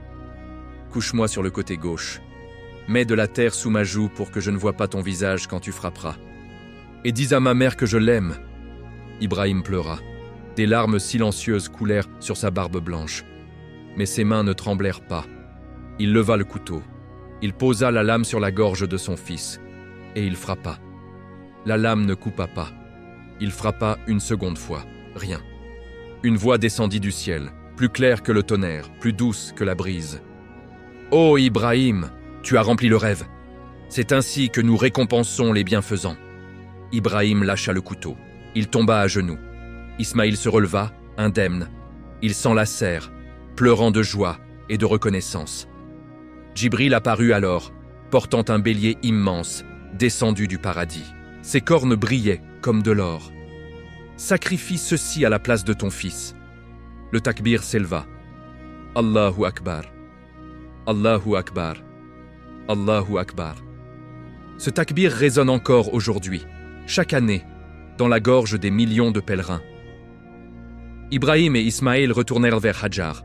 couche-moi sur le côté gauche. Mets de la terre sous ma joue pour que je ne voie pas ton visage quand tu frapperas. Et dis à ma mère que je l'aime. » Ibrahim pleura. Des larmes silencieuses coulèrent sur sa barbe blanche. Mais ses mains ne tremblèrent pas. Il leva le couteau. Il posa la lame sur la gorge de son fils. Et il frappa. La lame ne coupa pas. Il frappa une seconde fois. Rien. Une voix descendit du ciel, plus claire que le tonnerre, plus douce que la brise. « Ô Ibrahim, tu as rempli le rêve. C'est ainsi que nous récompensons les bienfaisants. » Ibrahim lâcha le couteau. Il tomba à genoux. Ismaïl se releva, indemne. Ils s'enlacèrent, pleurant de joie et de reconnaissance. Djibril apparut alors, portant un bélier immense, descendu du paradis. Ses cornes brillaient comme de l'or. « Sacrifie ceci à la place de ton fils. » Le takbir s'éleva. « Allahu Akbar. Allahu Akbar. Allahu Akbar. » Ce takbir résonne encore aujourd'hui. Chaque année, dans la gorge des millions de pèlerins. Ibrahim et Ismaël retournèrent vers Hadjar.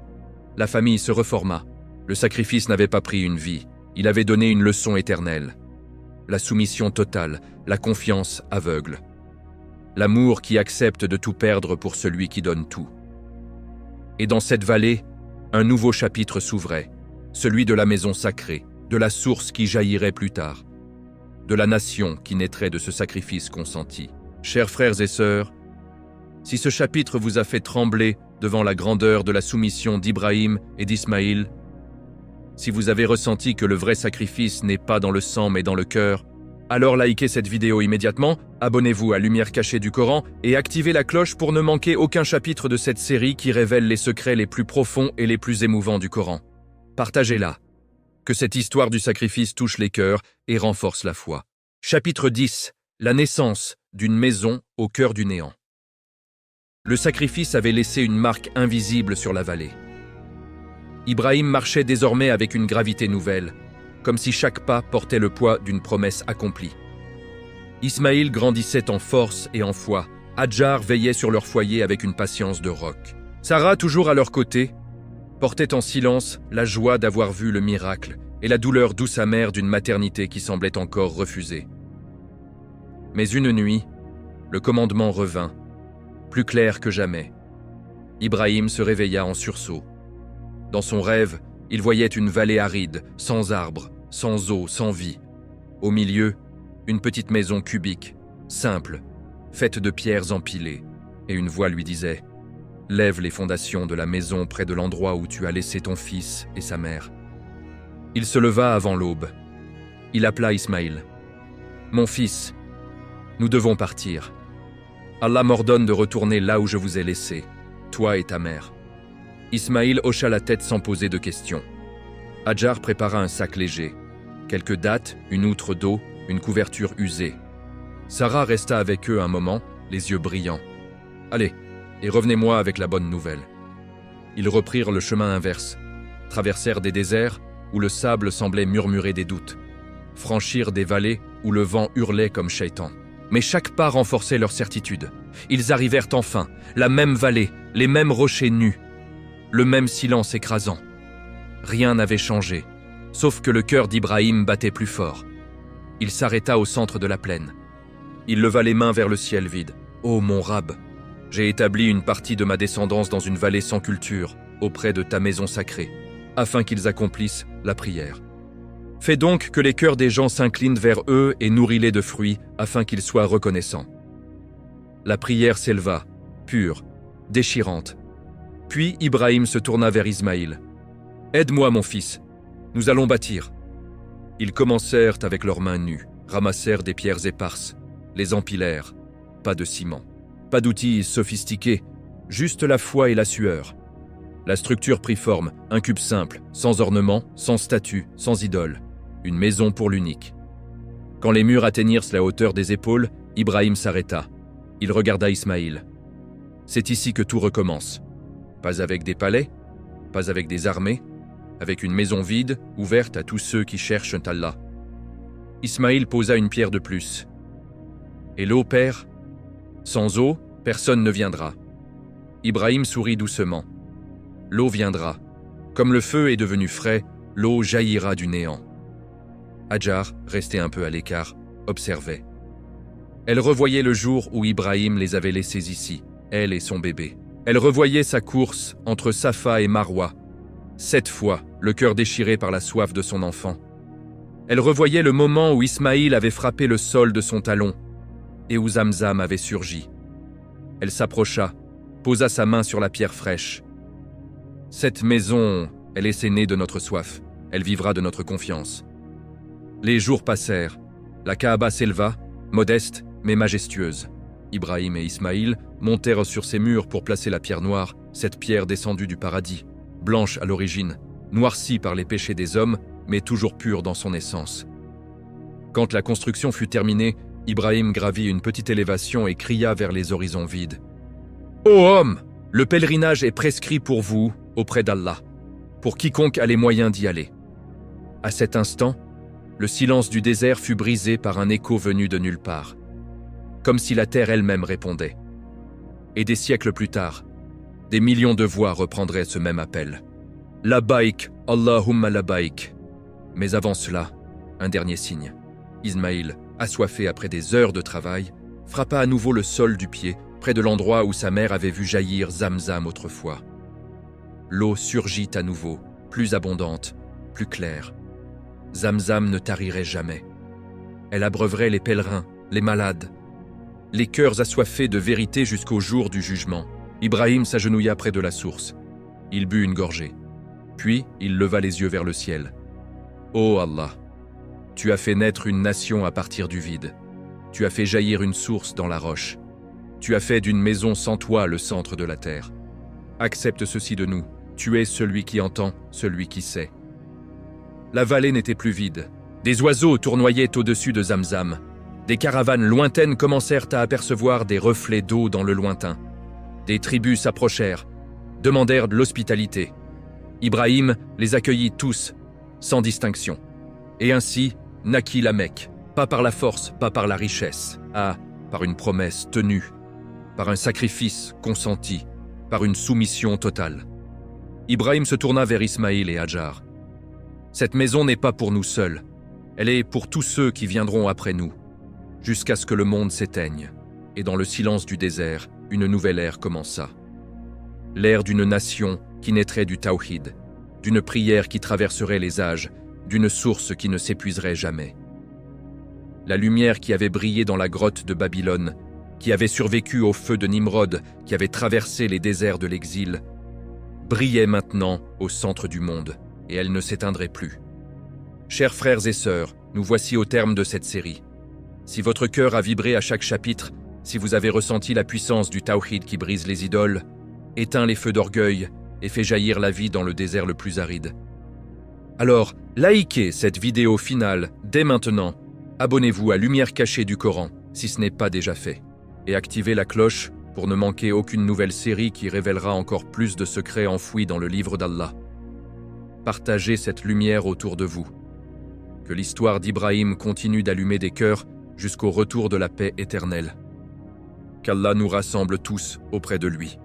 La famille se reforma. Le sacrifice n'avait pas pris une vie, il avait donné une leçon éternelle. La soumission totale, la confiance aveugle. L'amour qui accepte de tout perdre pour celui qui donne tout. Et dans cette vallée, un nouveau chapitre s'ouvrait, celui de la maison sacrée, de la source qui jaillirait plus tard, de la nation qui naîtrait de ce sacrifice consenti. Chers frères et sœurs, si ce chapitre vous a fait trembler devant la grandeur de la soumission d'Ibrahim et d'Ismaïl, si vous avez ressenti que le vrai sacrifice n'est pas dans le sang mais dans le cœur, alors likez cette vidéo immédiatement, abonnez-vous à Lumière cachée du Coran et activez la cloche pour ne manquer aucun chapitre de cette série qui révèle les secrets les plus profonds et les plus émouvants du Coran. Partagez-la. Que cette histoire du sacrifice touche les cœurs et renforce la foi. Chapitre 10. La naissance d'une maison au cœur du néant. Le sacrifice avait laissé une marque invisible sur la vallée. Ibrahim marchait désormais avec une gravité nouvelle, comme si chaque pas portait le poids d'une promesse accomplie. Ismaïl grandissait en force et en foi. Hadjar veillait sur leur foyer avec une patience de roc. Sarah, toujours à leur côté, portait en silence la joie d'avoir vu le miracle et la douleur douce amère d'une maternité qui semblait encore refusée. Mais une nuit, le commandement revint, plus clair que jamais. Ibrahim se réveilla en sursaut. Dans son rêve, il voyait une vallée aride, sans arbres, sans eau, sans vie. Au milieu, une petite maison cubique, simple, faite de pierres empilées, et une voix lui disait « Lève les fondations de la maison près de l'endroit où tu as laissé ton fils et sa mère. » Il se leva avant l'aube. Il appela Ismaïl. « Mon fils, nous devons partir. Allah m'ordonne de retourner là où je vous ai laissé, toi et ta mère. » Ismaïl hocha la tête sans poser de questions. Hadjar prépara un sac léger, quelques dattes, une outre d'eau, une couverture usée. Sarah resta avec eux un moment, les yeux brillants. « Allez, et revenez-moi avec la bonne nouvelle. » Ils reprirent le chemin inverse, traversèrent des déserts où le sable semblait murmurer des doutes, franchirent des vallées où le vent hurlait comme Shaitan. Mais chaque pas renforçait leur certitude. Ils arrivèrent enfin, la même vallée, les mêmes rochers nus, le même silence écrasant. Rien n'avait changé, sauf que le cœur d'Ibrahim battait plus fort. Il s'arrêta au centre de la plaine. Il leva les mains vers le ciel vide. « Ô mon Rab, j'ai établi une partie de ma descendance dans une vallée sans culture, auprès de ta maison sacrée, afin qu'ils accomplissent la prière. Fais donc que les cœurs des gens s'inclinent vers eux et nourris-les de fruits, afin qu'ils soient reconnaissants. » La prière s'éleva, pure, déchirante. Puis Ibrahim se tourna vers Ismaïl. « Aide-moi, mon fils, nous allons bâtir. » Ils commencèrent avec leurs mains nues, ramassèrent des pierres éparses, les empilèrent. Pas de ciment, pas d'outils sophistiqués, juste la foi et la sueur. La structure prit forme, un cube simple, sans ornement, sans statue, sans idole. Une maison pour l'unique. Quand les murs atteignirent la hauteur des épaules, Ibrahim s'arrêta. Il regarda Ismaïl. « C'est ici que tout recommence. Pas avec des palais, pas avec des armées, avec une maison vide, ouverte à tous ceux qui cherchent Allah. » Ismaïl posa une pierre de plus. « Et l'eau, père ? Sans eau, personne ne viendra. » Ibrahim sourit doucement. « L'eau viendra. Comme le feu est devenu frais, l'eau jaillira du néant. » Hadjar, resté un peu à l'écart, observait. Elle revoyait le jour où Ibrahim les avait laissés ici, elle et son bébé. Elle revoyait sa course entre Safa et Marwa, 7 fois, le cœur déchiré par la soif de son enfant. Elle revoyait le moment où Ismaïl avait frappé le sol de son talon et où Zamzam avait surgi. Elle s'approcha, posa sa main sur la pierre fraîche. « Cette maison, elle est née de notre soif, elle vivra de notre confiance. » Les jours passèrent, la Kaaba s'éleva, modeste mais majestueuse. Ibrahim et Ismaïl montèrent sur ses murs pour placer la pierre noire, cette pierre descendue du paradis, blanche à l'origine, noircie par les péchés des hommes, mais toujours pure dans son essence. Quand la construction fut terminée, Ibrahim gravit une petite élévation et cria vers les horizons vides. « Ô homme, le pèlerinage est prescrit pour vous auprès d'Allah, pour quiconque a les moyens d'y aller. » À cet instant, le silence du désert fut brisé par un écho venu de nulle part. comme si la terre elle-même répondait. Et des siècles plus tard, des millions de voix reprendraient ce même appel. Labaïk, Allahumma labaïk. Mais avant cela, un dernier signe. Ismaïl, assoiffé après des heures de travail, frappa à nouveau le sol du pied, près de l'endroit où sa mère avait vu jaillir Zamzam autrefois. L'eau surgit à nouveau, plus abondante, plus claire. Zamzam ne tarirait jamais. Elle abreuverait les pèlerins, les malades, les cœurs assoiffés de vérité jusqu'au jour du jugement. Ibrahim s'agenouilla près de la source. Il but une gorgée. Puis, il leva les yeux vers le ciel. « Ô Allah, tu as fait naître une nation à partir du vide. Tu as fait jaillir une source dans la roche. Tu as fait d'une maison sans toit le centre de la terre. Accepte ceci de nous. Tu es celui qui entend, celui qui sait. » La vallée n'était plus vide. Des oiseaux tournoyaient au-dessus de Zamzam. Des caravanes lointaines commencèrent à apercevoir des reflets d'eau dans le lointain. Des tribus s'approchèrent, demandèrent de l'hospitalité. Ibrahim les accueillit tous, sans distinction. Et ainsi naquit la Mecque, pas par la force, pas par la richesse, par une promesse tenue, par un sacrifice consenti, par une soumission totale. Ibrahim se tourna vers Ismaïl et Hajar. « Cette maison n'est pas pour nous seuls, elle est pour tous ceux qui viendront après nous, jusqu'à ce que le monde s'éteigne. » Et dans le silence du désert, une nouvelle ère commença. L'ère d'une nation qui naîtrait du tawhid, d'une prière qui traverserait les âges, d'une source qui ne s'épuiserait jamais. La lumière qui avait brillé dans la grotte de Babylone, qui avait survécu au feu de Nimrod, qui avait traversé les déserts de l'exil, brillait maintenant au centre du monde, et elle ne s'éteindrait plus. Chers frères et sœurs, nous voici au terme de cette série. Si votre cœur a vibré à chaque chapitre, si vous avez ressenti la puissance du tawhid qui brise les idoles, éteint les feux d'orgueil et fait jaillir la vie dans le désert le plus aride, alors likez cette vidéo finale dès maintenant, abonnez-vous à Lumière cachée du Coran si ce n'est pas déjà fait, et activez la cloche pour ne manquer aucune nouvelle série qui révélera encore plus de secrets enfouis dans le livre d'Allah. Partagez cette lumière autour de vous. Que l'histoire d'Ibrahim continue d'allumer des cœurs jusqu'au retour de la paix éternelle. Qu'Allah nous rassemble tous auprès de lui.